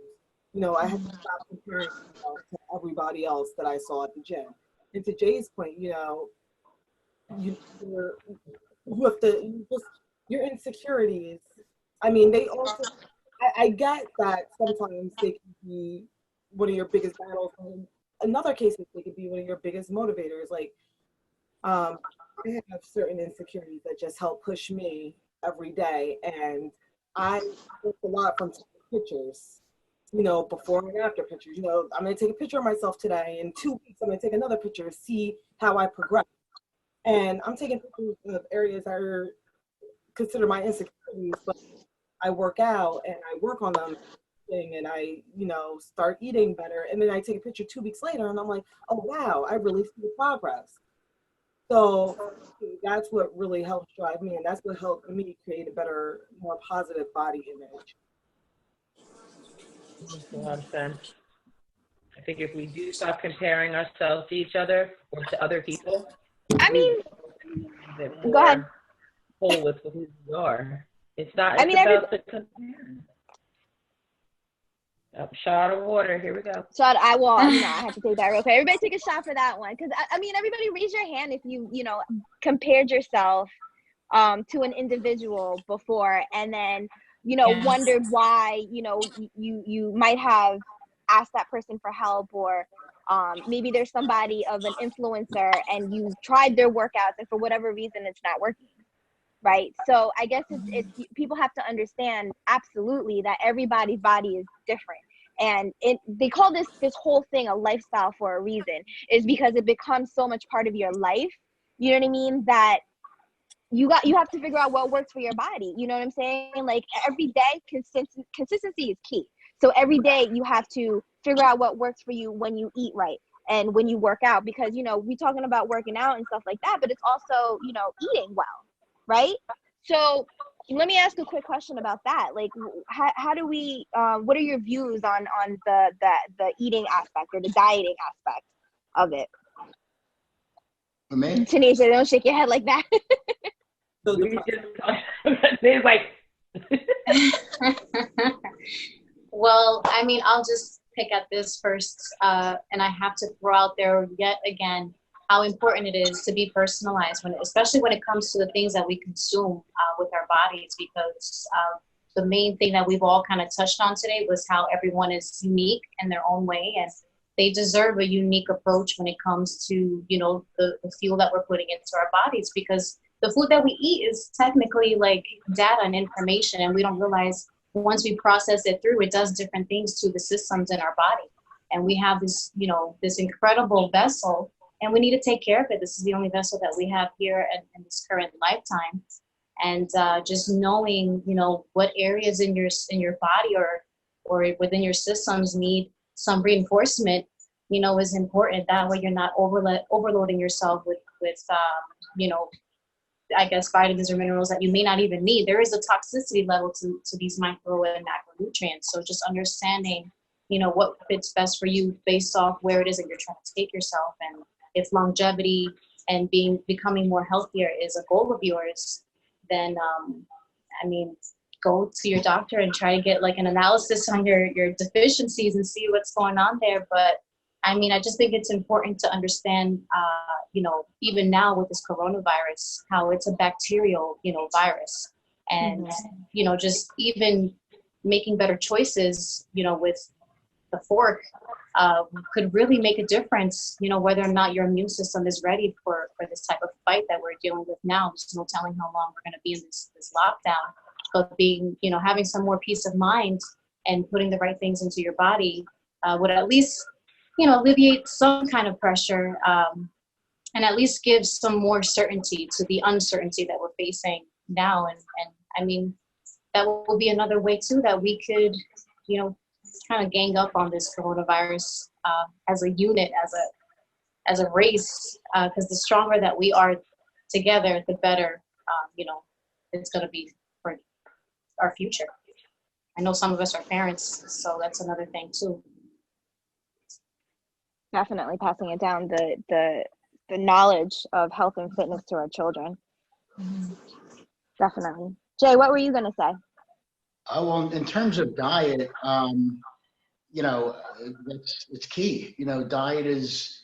I had to stop comparing myself to everybody else that I saw at the gym. And to Jay's point, you have to, your insecurities. I mean, they also, I get that sometimes they can be one of your biggest battles. In other cases, they could be one of your biggest motivators. Like, I have certain insecurities that just help push me every day, and I look a lot from taking pictures, before and after pictures. I'm going to take a picture of myself today. In 2 weeks, I'm going to take another picture, see how I progress. And I'm taking pictures of areas that are considered my insecurities, but I work out and I work on them and I, start eating better. And then I take a picture 2 weeks later and I'm like, oh, wow, I really see progress. So that's what really helped drive me, and that's what helped me create a better, more positive body image. Makes a lot of sense. I think if we do stop comparing ourselves to each other or to other people, go ahead. Whole with who we are. It's not. It's about the comparing. Shot of water. Here we go. I have to take that real quick. Everybody take a shot for that one. Because, everybody raise your hand if you, compared yourself to an individual before and then, wondered why, you might have asked that person for help, or maybe there's somebody of an influencer and you tried their workouts and for whatever reason it's not working. Right. So I guess it's people have to understand absolutely that everybody's body is different. And they call this whole thing a lifestyle for a reason, is because it becomes so much part of your life. You know what I mean? That you have to figure out what works for your body. You know what I'm saying? Like every day, consistency is key. So every day you have to figure out what works for you when you eat right and when you work out, because, you know, we talking about working out and stuff like that, but it's also, you know, eating well, right? So let me ask a quick question about that. Like, how do we, what are your views on the eating aspect or the dieting aspect of it? For me, Tanisha, don't shake your head like that. We just it's like Well, I mean, I'll just pick at this first, and I have to throw out there yet again how important it is to be personalized, especially when it comes to the things that we consume with our bodies, because the main thing that we've all kind of touched on today was how everyone is unique in their own way, and they deserve a unique approach when it comes to, you know, the fuel that we're putting into our bodies, because the food that we eat is technically like data and information, and we don't realize once we process it through, it does different things to the systems in our body. And we have this, you know, this incredible vessel, and we need to take care of it. This is the only vessel that we have here in this current lifetime. And just knowing, you know, what areas in your body or within your systems need some reinforcement, you know, is important. That way you're not overloading yourself with you know, I guess vitamins or minerals that you may not even need. There is a toxicity level to these micro and macronutrients. So just understanding, you know, what fits best for you based off where it is that you're trying to take yourself. And if longevity and becoming more healthier is a goal of yours, then I mean, go to your doctor and try to get like an analysis on your deficiencies and see what's going on there. But I mean, I just think it's important to understand, you know, even now with this coronavirus, how it's a bacterial, you know, virus. And, you know, just even making better choices, you know, with the fork could really make a difference, you know, whether or not your immune system is ready for this type of fight that we're dealing with now. There's no telling how long we're going to be in this lockdown. But being, you know, having some more peace of mind and putting the right things into your body would at least, you know, alleviate some kind of pressure and at least give some more certainty to the uncertainty that we're facing now. And I mean, that will be another way too that we could, you know, kind of gang up on this coronavirus as a unit, as a race, because the stronger that we are together, the better, you know, it's going to be for our future. I know some of us are parents, so that's another thing too. Definitely passing it down, the knowledge of health and fitness to our children. Definitely. Jay, what were you going to say? Well, in terms of diet, you know, it's key. You know, diet is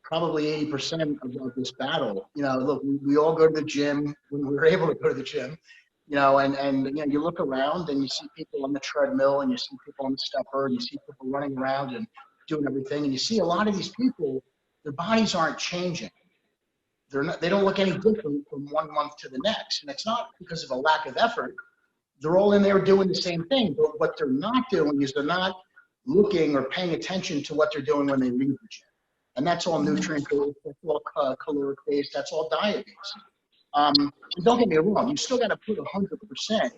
probably 80% of this battle. You know, look, we all go to the gym when we were able to go to the gym. You know, and you know, you look around and you see people on the treadmill, and you see people on the stepper, and you see people running around and doing everything, and you see a lot of these people, their bodies aren't changing. They don't look any different from 1 month to the next, and it's not because of a lack of effort. They're all in there doing the same thing, but what they're not doing is they're not looking or paying attention to what they're doing when they leave the gym. And that's all nutrient based, that's all caloric based, that's all diet based. And don't get me wrong, you still got to put 100%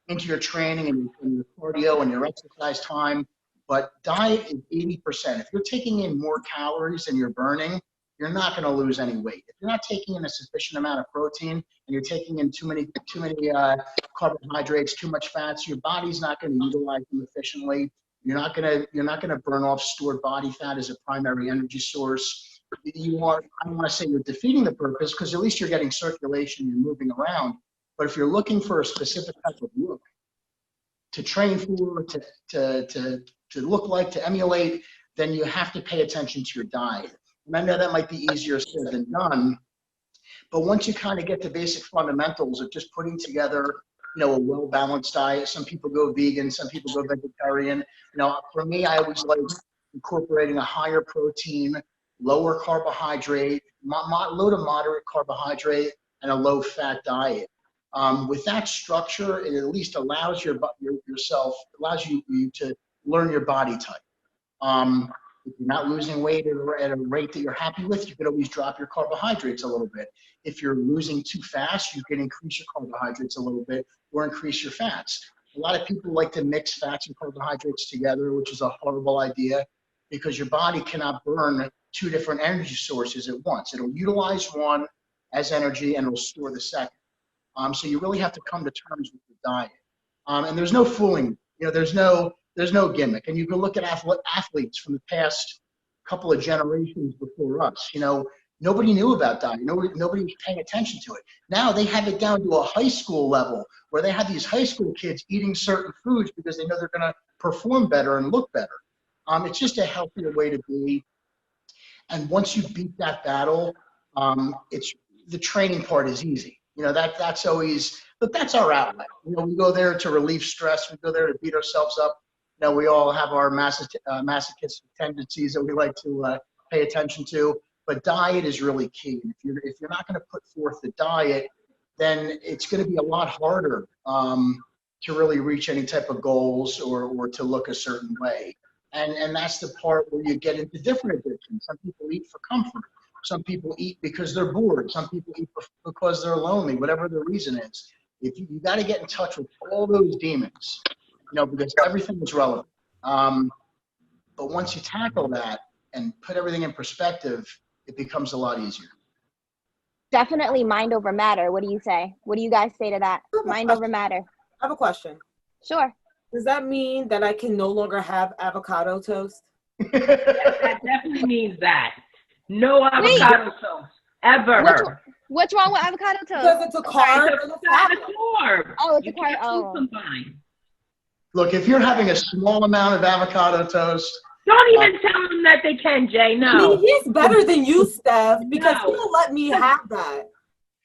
into your training and your cardio and your exercise time, but diet is 80%. If you're taking in more calories than you're burning, you're not going to lose any weight. If you're not taking in a sufficient amount of protein and you're taking in too many carbohydrates, too much fats, your body's not going to utilize them efficiently. You're not going to burn off stored body fat as a primary energy source. I don't want to say you're defeating the purpose, because at least you're getting circulation, you're moving around. But if you're looking for a specific type of look to train for, to look like, to emulate, then you have to pay attention to your diet. And I know that might be easier said than done, but once you kind of get the basic fundamentals of just putting together, you know, a well-balanced diet. Some people go vegan, some people go vegetarian. You know, for me, I always like incorporating a higher protein, lower carbohydrate, low to moderate carbohydrate, and a low-fat diet. With that structure, it at least allows yourself, allows you to learn your body type. If you're not losing weight at a rate that you're happy with, you could always drop your carbohydrates a little bit. If you're losing too fast, you can increase your carbohydrates a little bit or increase your fats. A lot of people like to mix fats and carbohydrates together, which is a horrible idea because your body cannot burn two different energy sources at once. It'll utilize one as energy and it'll store the second. So you really have to come to terms with the diet. And there's no fooling, there's no gimmick. And you can look at athletes from the past couple of generations before us. Nobody knew about diet. Nobody was paying attention to it. Now they have it down to a high school level where they have these high school kids eating certain foods because they know they're going to perform better and look better. It's just a healthier way to be. And once you beat that battle, it's the training part is easy. That's always, but that's our outlet. We go there to relieve stress. We go there to beat ourselves up. We all have our masochistic tendencies that we like to pay attention to. But diet is really key. If you're not going to put forth the diet, then it's going to be a lot harder to really reach any type of goals or to look a certain way. And that's the part where you get into different addictions. Some people eat for comfort. Some people eat because they're bored. Some people eat because they're lonely, whatever the reason is. You got to get in touch with all those demons, because everything is relevant. But once you tackle that and put everything in perspective, it becomes a lot easier. Definitely mind over matter. What do you say? What do you guys say to that? Mind over matter. I have a question. Sure. Does that mean that I can no longer have avocado toast? That definitely means that. No avocado toast, ever. What's wrong with avocado toast? Because it's a carb. It's a carb. Oh, it's a carb. Oh. Combine. Look, if you're having a small amount of avocado toast. Don't even tell them that they can, Jay. No. I mean, he's better than you, Steph, because he'll let me have that.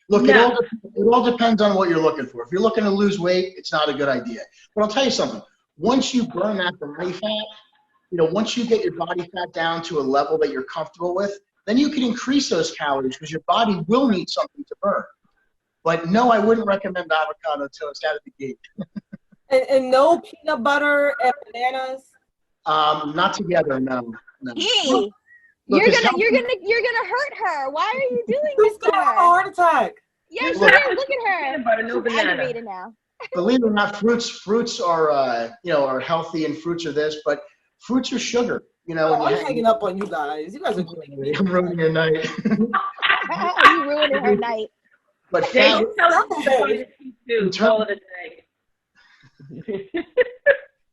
Look, it all depends on what you're looking for. If you're looking to lose weight, it's not a good idea. But I'll tell you something. Once you burn that body fat, once you get your body fat down to a level that you're comfortable with, then you can increase those calories because your body will need something to burn. But no, I wouldn't recommend avocado toast out of the gate. and no peanut butter and bananas. Not together, no. Hey, Look, you're gonna hurt her. Why are you doing this She's to gonna have a her? heart attack. Yeah, she Look, is. Look at her. Peanut butter, no She's banana. aggravated now. Believe it or not, fruits are are healthy and fruits are this, but fruits are sugar. I'm hanging up on you guys. You guys are doing I'm ruining your night. You ruining her night. But Jay, fat, you tell us what to do. Call it a day.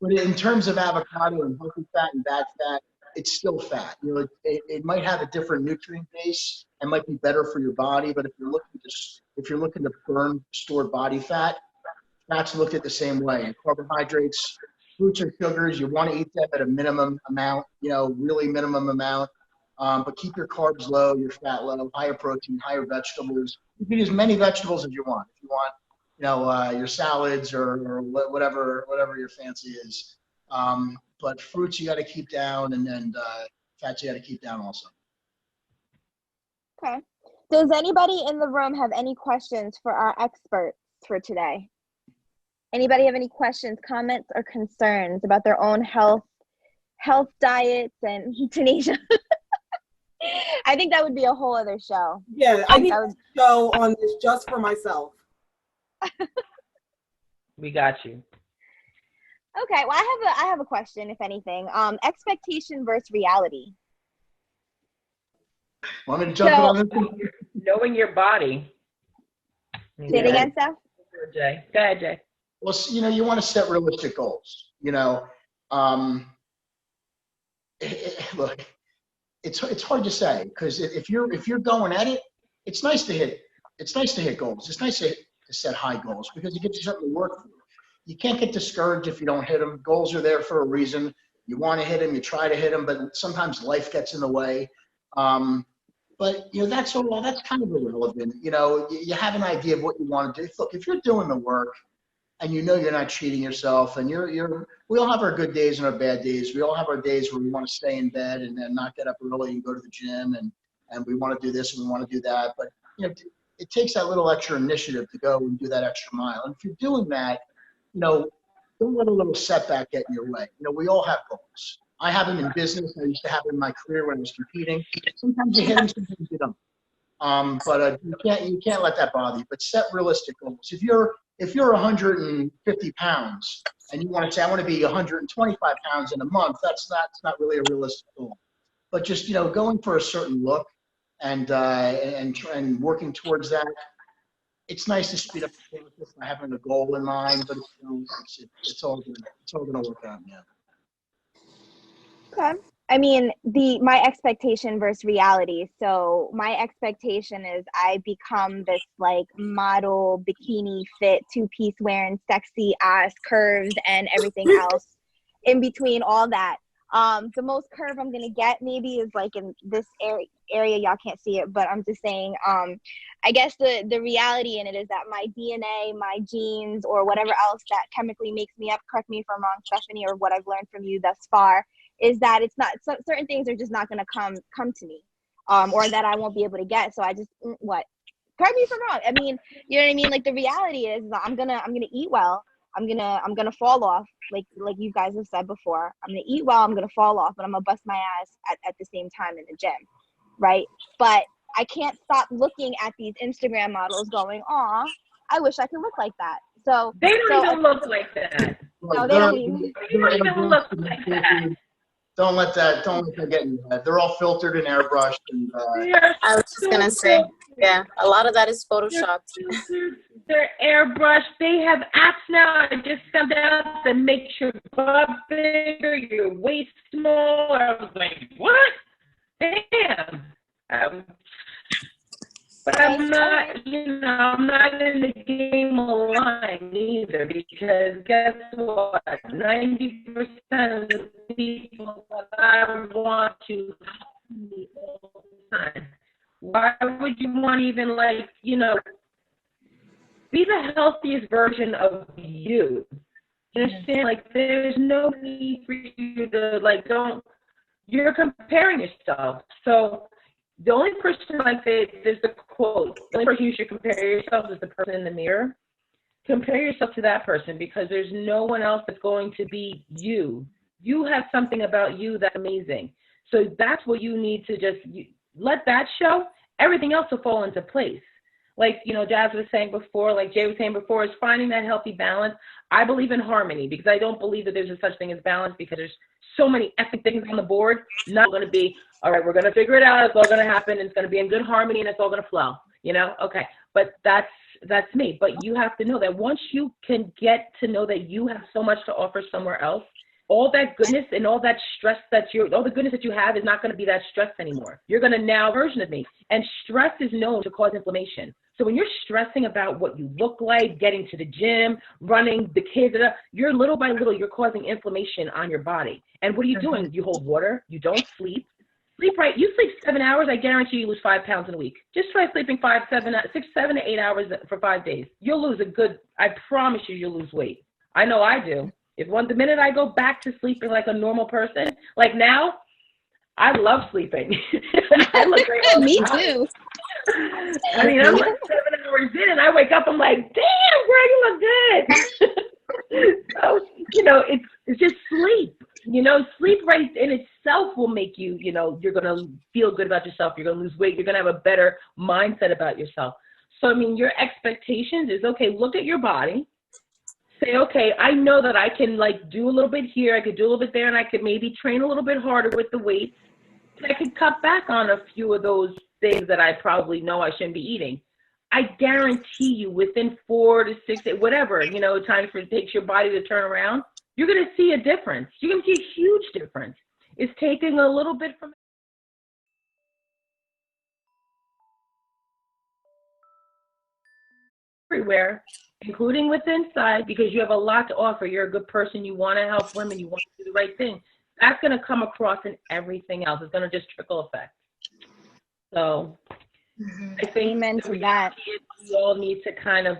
but in terms of avocado and healthy fat and bad fat, it's still fat. It might have a different nutrient base and might be better for your body. But if you're looking to burn stored body fat, fat's looked at the same way. And carbohydrates, fruits or sugars, you want to eat them at a minimum amount. Really minimum amount. But keep your carbs low, your fat low, higher protein, higher vegetables. You can use as many vegetables as you want. If you want, your salads or whatever your fancy is. But fruits you got to keep down, and fats you got to keep down also. Okay. Does anybody in the room have any questions for our experts for today? Anybody have any questions, comments, or concerns about their own health diets and Tanisha? I think that would be a whole other show. Yeah, I need a show on this just for myself. We got you. Okay, well, I have a question, if anything. Expectation versus reality. Want me to jump on this? Knowing your body. Say it again, Steph? Jay. Go ahead, Jay. Well, you want to set realistic goals. Look, it's hard to say because if you're going at it, it's nice to hit goals. It's nice to set high goals because it gives you something to work for. You can't get discouraged if you don't hit them. Goals are there for a reason. You want to hit them, you try to hit them, but sometimes life gets in the way. But that's kind of irrelevant. You have an idea of what you want to do. Look, if you're doing the work and you're not cheating yourself, and we all have our good days and our bad days. We all have our days where we want to stay in bed and then not get up early and go to the gym, and we want to do this and we want to do that. But it takes that little extra initiative to go and do that extra mile. And if you're doing that, don't don't let a little setback get in your way. You know, we all have goals. I have them in business. I used to have them in my career when I was competing. Sometimes you hit them, sometimes you don't. But you can't let that bother you. But set realistic goals. If you're 150 pounds and you want to say I want to be 125 pounds in a month, that's not really a realistic goal. But just, you know, going for a certain look and working towards that. It's nice to speed up the process by having a goal in mind, but it's all gonna work out. Yeah. Okay. I mean, my expectation versus reality. So my expectation is I become this like model, bikini fit, two-piece wearing, sexy ass curves and everything else in between all that. The most curve I'm gonna get maybe is like in this area. Y'all can't see it, but I'm just saying. I guess the reality in it is that my DNA, my genes, or whatever else that chemically makes me up. Correct me if I'm wrong, Stephanie, or what I've learned from you thus far is that it's not certain things are just not gonna come to me, or that I won't be able to get. So I just what? Correct me if I'm wrong. I mean, you know what I mean? Like the reality is I'm gonna eat well. I'm gonna fall off, like you guys have said before. I'm gonna eat well, I'm gonna fall off, but I'm gonna bust my ass at the same time in the gym, right? But I can't stop looking at these Instagram models going, aw, I wish I could look like that. So They don't even look like that. no, they don't even. They don't even look like that. Don't let that get in your head. They're all filtered and airbrushed. And I was just gonna say, yeah, a lot of that is photoshopped. They're airbrushed. They have apps now. I just found out that make your butt bigger, your waist smaller. I was like, what? Damn. But I'm not, I'm not in the game of lying either, because guess what? 90% of the people that I want to help me all the time. Why would you want to even be the healthiest version of you? You understand? Like, there's no need for you to you're comparing yourself. So the only person, there's the quote, the only person you should compare yourself is the person in the mirror. Compare yourself to that person, because there's no one else that's going to be you. You have something about you that's amazing. So that's what you need to let that show. Everything else will fall into place. Like, Jazz was saying before, like Jay was saying before, is finding that healthy balance. I believe in harmony, because I don't believe that there's a such thing as balance, because there's so many epic things on the board. Not going to be, all right, we're going to figure it out. It's all going to happen. It's going to be in good harmony, and it's all going to flow, Okay. But that's me. But you have to know that once you can get to know that you have so much to offer somewhere else, all that goodness and all that stress all the goodness that you have is not going to be that stress anymore. You're going to now version of me. And stress is known to cause inflammation. So when you're stressing about what you look like, getting to the gym, running, the kids, you're little by little, you're causing inflammation on your body. And what are you doing? You hold water. You don't sleep. Sleep right. You sleep 7 hours. I guarantee you lose 5 pounds in a week. Just try sleeping 7 to 8 hours for 5 days. You'll lose I promise you'll lose weight. I know I do. The minute I go back to sleeping like a normal person, like now, I love sleeping. I look great. Me too. I mean, I'm like 7 hours in, and I wake up, I'm like, damn, girl, you look good. So, it's just sleep. Sleep right in itself will make you, you're going to feel good about yourself. You're going to lose weight. You're going to have a better mindset about yourself. So, I mean, your expectations is, okay, look at your body. Say, okay, I know that I can do a little bit here. I could do a little bit there, and I could maybe train a little bit harder with the weights. And I could cut back on a few of those things that I probably know I shouldn't be eating. I guarantee you within 4 to 6, whatever, time it takes your body to turn around, you're going to see a difference. You're going to see a huge difference. It's taking a little bit from everywhere, including with inside, because you have a lot to offer. You're a good person. You want to help women. You want to do the right thing. That's going to come across in everything else. It's going to just trickle effect. So I think amen to that. We all need to kind of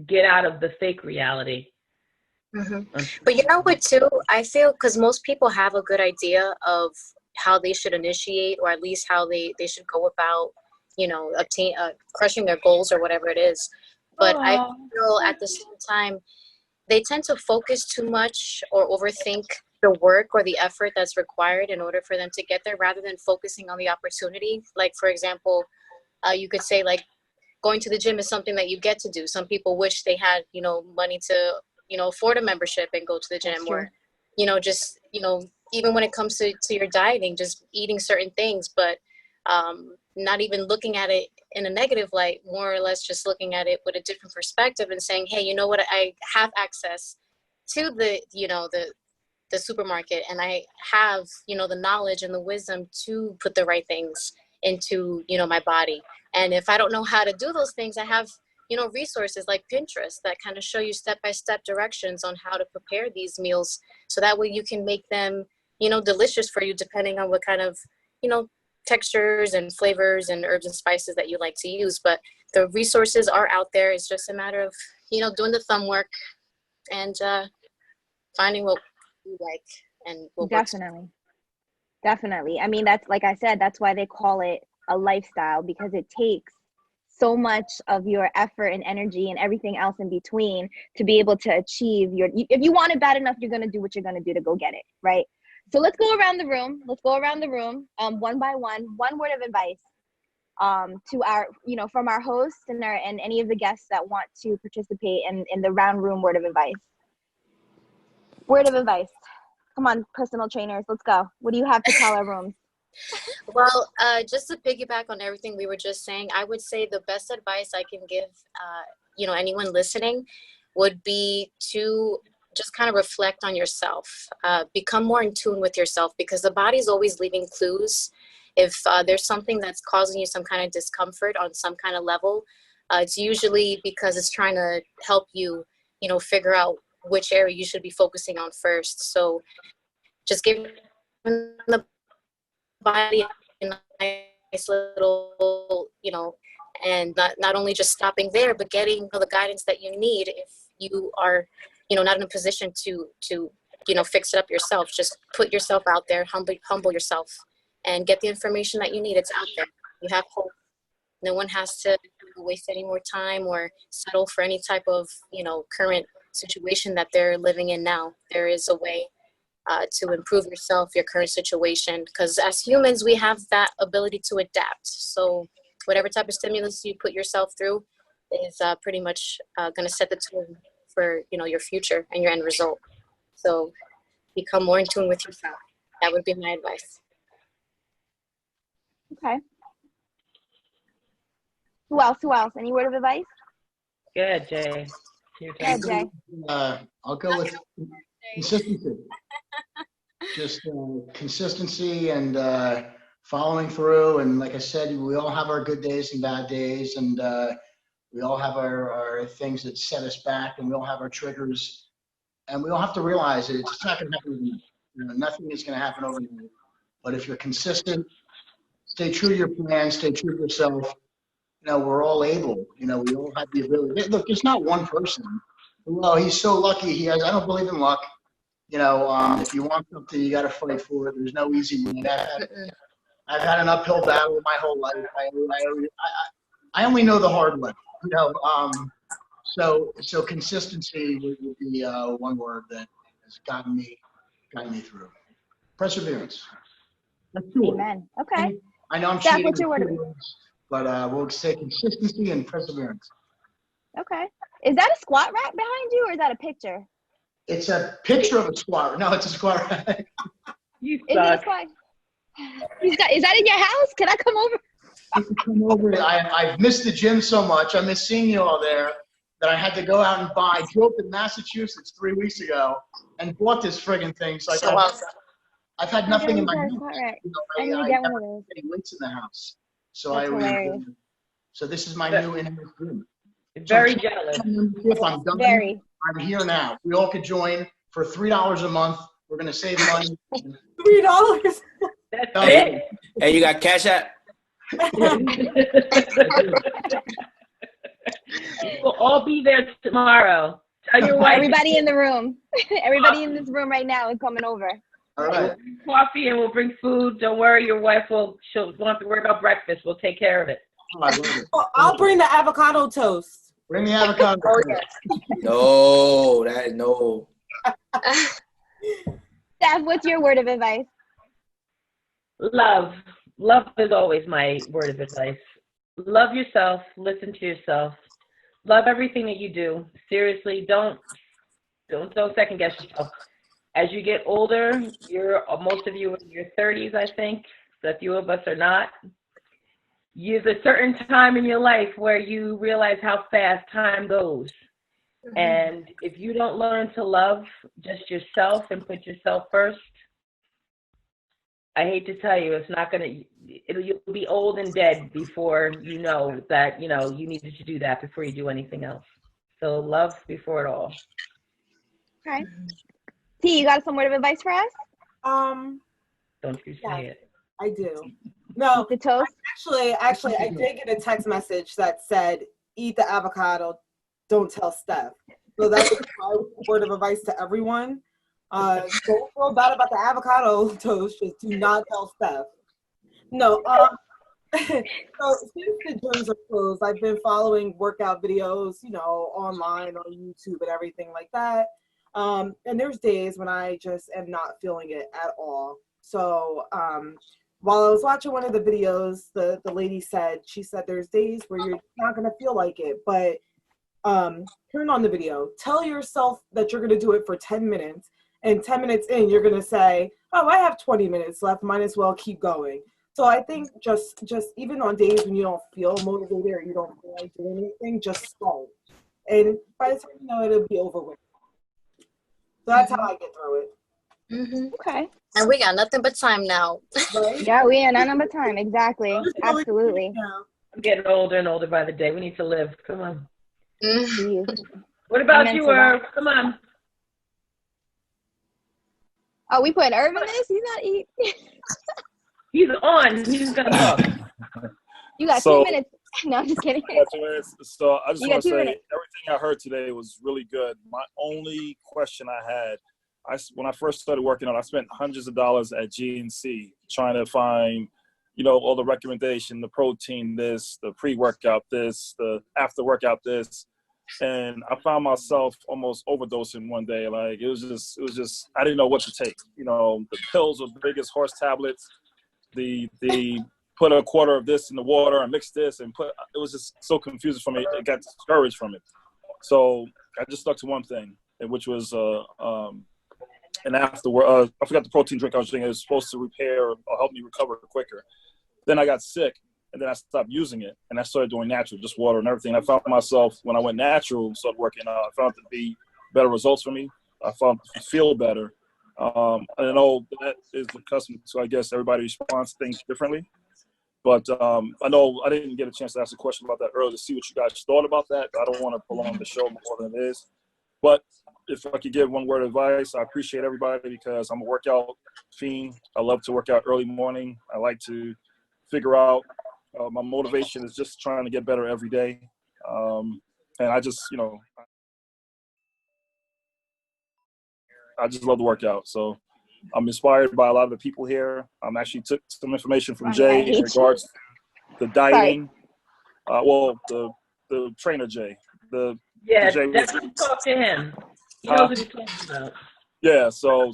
get out of the fake reality. But you know what, too? I feel because most people have a good idea of how they should initiate, or at least how they should go about, crushing their goals or whatever it is. But I feel at the same time, they tend to focus too much or overthink the work or the effort that's required in order for them to get there, rather than focusing on the opportunity. Like, for example, you could say like going to the gym is something that you get to do. Some people wish they had, money to, afford a membership and go to the gym, or, just, even when it comes to your dieting, just eating certain things, but not even looking at it in a negative light, more or less just looking at it with a different perspective and saying, hey, you know what, I have access to the supermarket, and I have, the knowledge and the wisdom to put the right things into, my body. And if I don't know how to do those things, I have, resources like Pinterest that kind of show you step-by-step directions on how to prepare these meals. So that way you can make them, delicious for you, depending on what kind of, textures and flavors and herbs and spices that you like to use. But the resources are out there. It's just a matter of, doing the thumb work and finding what you like and what works. Definitely. I mean, that's, like I said, that's why they call it a lifestyle, because it takes so much of your effort and energy and everything else in between to be able to achieve if you want it bad enough, you're going to do what you're going to do to go get it, right? So let's go around the room. One by one word of advice to our, from our hosts and any of the guests that want to participate in the round room word of advice. Word of advice. Come on, personal trainers, let's go. What do you have to tell our rooms? Well, just to piggyback on everything we were just saying, I would say the best advice I can give, anyone listening would be to just kind of reflect on yourself, become more in tune with yourself, because the body's always leaving clues. If there's something that's causing you some kind of discomfort on some kind of level, it's usually because it's trying to help you, figure out which area you should be focusing on first. So just give the body a nice little, and not only just stopping there, but getting the guidance that you need if you are, not in a position to fix it up yourself. Just put yourself out there, humble yourself, and get the information that you need. It's out there. You have hope. No one has to waste any more time or settle for any type of, current situation that they're living in now. There is a way to improve yourself, your current situation, because as humans, we have that ability to adapt. So whatever type of stimulus you put yourself through is pretty much going to set the tone for, your future and your end result. So become more in tune with yourself. That would be my advice. Okay. Who else? Any word of advice? Good, Jay. Good, Jay. I'll go with consistency. Just consistency and following through. And like I said, we all have our good days and bad days, and we all have our things that set us back, and we all have our triggers. And we all have to realize that it's not going to happen overnight. Nothing is going to happen overnight. But if you're consistent, stay true to your plan, stay true to yourself. We're all able. We all have the ability. Look, there's not one person. Well, he's so lucky. I don't believe in luck. If you want something, you got to fight for it. There's no easy way. I've had an uphill battle my whole life. I only know the hard way. So consistency would be one word that has gotten me through. Perseverance. That's two. Amen. Okay. I know I'm Steph, cheating, what's your word? But we'll say consistency and perseverance. Okay. Is that a squat rack behind you, or is that a picture? It's a picture of a squat. No, it's a squat rack. You Is it a squat? Is that in your house? Can I come over? Come over. I've missed the gym so much. I miss seeing you all there that I had to go out and buy. I drove to Massachusetts 3 weeks ago and bought this friggin' thing. So I've had nothing in my house. I need to get one of those. Getting weights in the house. So That's hilarious. So this is my new in-house gym. Very jealous. If I'm done, Very. I'm here now. We all could join for $3 a month. We're gonna save money. $3. That's it. Hey, you got Cash App? We'll all be there tomorrow. Tell your wife. Everybody in the room. Everybody in this room right now is coming over. All right. We'll bring coffee and we'll bring food. Don't worry, your wife won't have to worry about breakfast. We'll take care of it. I'll bring the avocado toast. Bring the avocado. Oh, yes. No. Steph, what's your word of advice? Love. Love is always my word of advice. Love yourself. Listen to yourself. Love everything that you do. Seriously, don't second guess yourself. As you get older, most of you are in your 30s, I think. So a few of us are not. There's a certain time in your life where you realize how fast time goes. Mm-hmm. And if you don't learn to love just yourself and put yourself first, I hate to tell you, you'll be old and dead before you know that, you needed to do that before you do anything else. So love before it all. Okay. T, you got some word of advice for us? Don't you say it. I do. No, eat the toast. Actually, I did get a text message that said, "Eat the avocado, don't tell Steph." So that's my word of advice to everyone. Don't feel bad about the avocado toast. Just do not tell Steph. No. So since the gyms are closed, I've been following workout videos, online on YouTube and everything like that. And there's days when I just am not feeling it at all. So while I was watching one of the videos, the lady said, there's days where you're not going to feel like it, but turn on the video. Tell yourself that you're going to do it for 10 minutes. And 10 minutes in, you're going to say, oh, I have 20 minutes left. Might as well keep going. So I think just even on days when you don't feel motivated or you don't feel like doing anything, just start. And by the time you know, it'll be over with. So that's how I get through it. Mm-hmm. Okay. And we got nothing but time now. Right? Yeah, we got nothing but time. Exactly. Absolutely. I'm getting older and older by the day. We need to live. Come on. Mm-hmm. What about you, Irv? Come on. Oh, we put Irv in this? He's not eating. He's on. He's going to talk. You got 2 minutes. No, I'm just kidding. I got 2 minutes. So I just want to say minutes. everything I heard today was really good. My only question I had, when I first started working out, I spent hundreds of dollars at GNC trying to find, all the recommendation, the protein this, the pre-workout this, the after-workout this. And I found myself almost overdosing one day. Like it was just, I didn't know what to take. The pills were big as horse tablets. The put a quarter of this in the water and mix this and it was just so confusing for me. It got discouraged from it. So I just stuck to one thing, which was and afterward, I forgot the protein drink I was drinking. It was supposed to repair or help me recover quicker. Then I got sick, and then I stopped using it, and I started doing natural, just water and everything. I found myself, when I went natural, started working out, I found it to be better results for me. I found it to feel better. I know that is the custom, so I guess everybody responds to things differently. But I know I didn't get a chance to ask a question about that earlier to see what you guys thought about that. I don't want to prolong the show more than it is. But if I could give one word of advice, I appreciate everybody because I'm a workout fiend. I love to work out early morning. I like to figure out my motivation is just trying to get better every day. And I just, I just love to work out. So I'm inspired by a lot of the people here. Actually took some information from Jay in regards to the dieting. The trainer Jay. Definitely talk to him. He knows what he's talking about. Yeah, so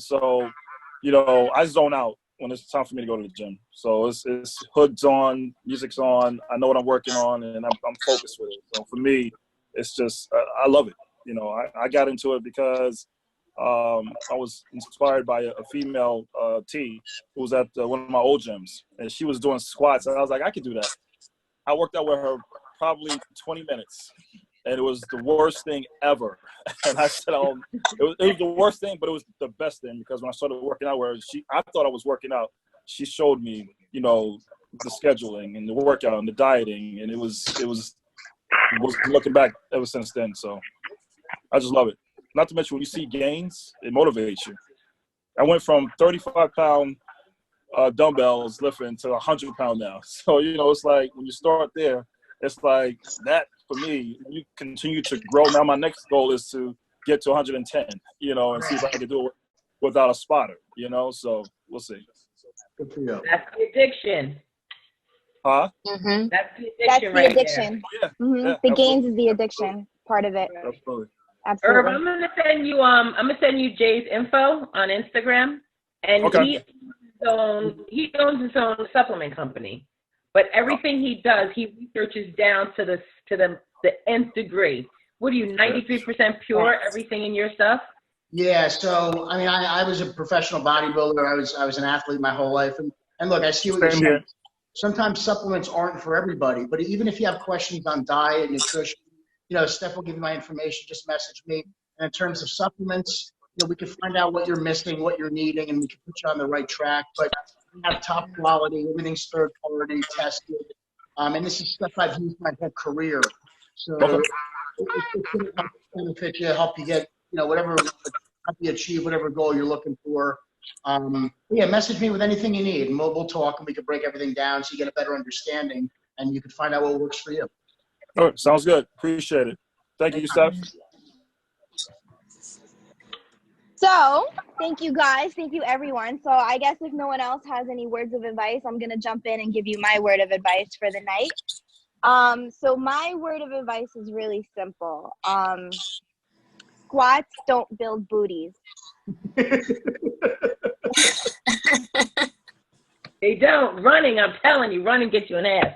I zone out when it's time for me to go to the gym. So it's hoods on, music's on. I know what I'm working on, and I'm focused with it. So for me, it's just I love it. I got into it because I was inspired by a female T who was at one of my old gyms, and she was doing squats, and I was like, I could do that. I worked out with her probably 20 minutes. And it was the worst thing ever. And I said, it was the worst thing, but it was the best thing because when I started working out, I thought I was working out. She showed me, the scheduling and the workout and the dieting, and it was looking back ever since then. So I just love it. Not to mention when you see gains, it motivates you. I went from 35-pound dumbbells lifting to 100-pound now. So it's like when you start there, it's like that. For me, you continue to grow. Now my next goal is to get to 110, and see if I can do it without a spotter, so we'll see. Good for you. That's the addiction. Huh? Mm-hmm. That's the That's addiction the right addiction. Oh, yeah. hmm Yeah, The absolutely. gains is the addiction part of it. Absolutely. Herb, Absolutely. I'm gonna send you Jay's info on Instagram, and Okay. he owns his own supplement company, but everything he does, he researches down to the nth degree. What are you, 93% pure? Everything in your stuff? Yeah, so I mean, I was a professional bodybuilder. I was an athlete my whole life, and look, I see what you're Same saying. here. Sometimes supplements aren't for everybody, but even if you have questions on diet, nutrition, Steph will give you my information. Just message me. And in terms of supplements, we can find out what you're missing, what you're needing, and we can put you on the right track. But we have top quality, everything's third party, tested, and this is stuff I've used my whole career. So Okay. it's going to help benefit you, help you get whatever, help you achieve whatever goal you're looking for. Yeah, message me with anything you need, and we'll talk, and we can break everything down so you get a better understanding, and you can find out what works for you. All right. Sounds good. Appreciate it. Thank you, Steph. So, thank you guys. Thank you, everyone. So, I guess if no one else has any words of advice, I'm going to jump in and give you my word of advice for the night. So, my word of advice is really simple. Squats don't build booties. They don't. Running, I'm telling you, running gets you an ass.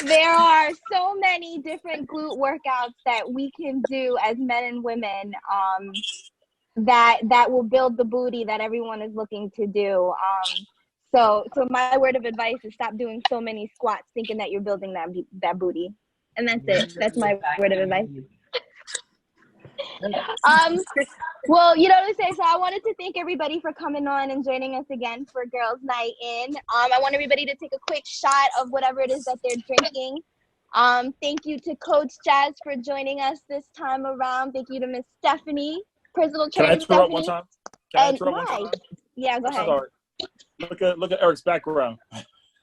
There are so many different glute workouts that we can do as men and women that will build the booty that everyone is looking to do. So my word of advice is stop doing so many squats thinking that you're building that booty. And that's it. That's my word of advice. Well, you know what I'm saying? So I wanted to thank everybody for coming on and joining us again for Girls Night In. I want everybody to take a quick shot of whatever it is that they're drinking. Thank you to Coach Jazz for joining us this time around. Thank you to Miss Stephanie, personal Can I trainer interrupt Stephanie. one time? Can I And interrupt one why? time? Yeah, go ahead. Sorry. Look at Eric's background.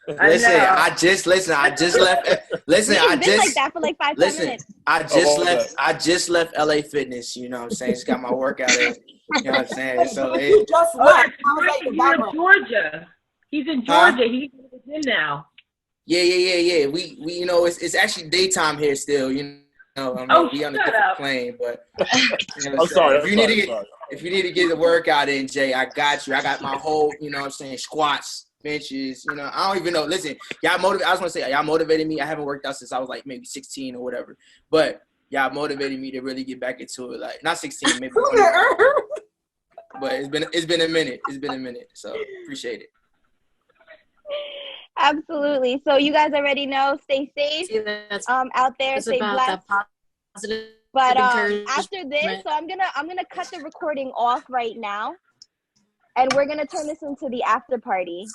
Listen, I just left. Listen, He's been like that for like 5-10 minutes. I just left LA Fitness. You know what I'm saying? Just got my workout in. You know what I'm saying? So You just left. Sounds like the He's in background. Georgia. He's in Georgia. He's in the gym now. Yeah. We it's actually daytime here still. You know, we on a different plane, but I'm sorry. If you need to get the workout in, Jay, I got you. I got my whole, squats, benches, I don't even know. Listen, I just want to say, y'all motivated me. I haven't worked out since I was like maybe 16 or whatever. But y'all motivated me to really get back into it. Like, not 16, maybe 20. But it's been a minute. It's been a minute. So appreciate it. Absolutely. So you guys already know, stay safe out there, stay blessed. But after this, so I'm gonna cut the recording off right now, and we're gonna turn this into the after party.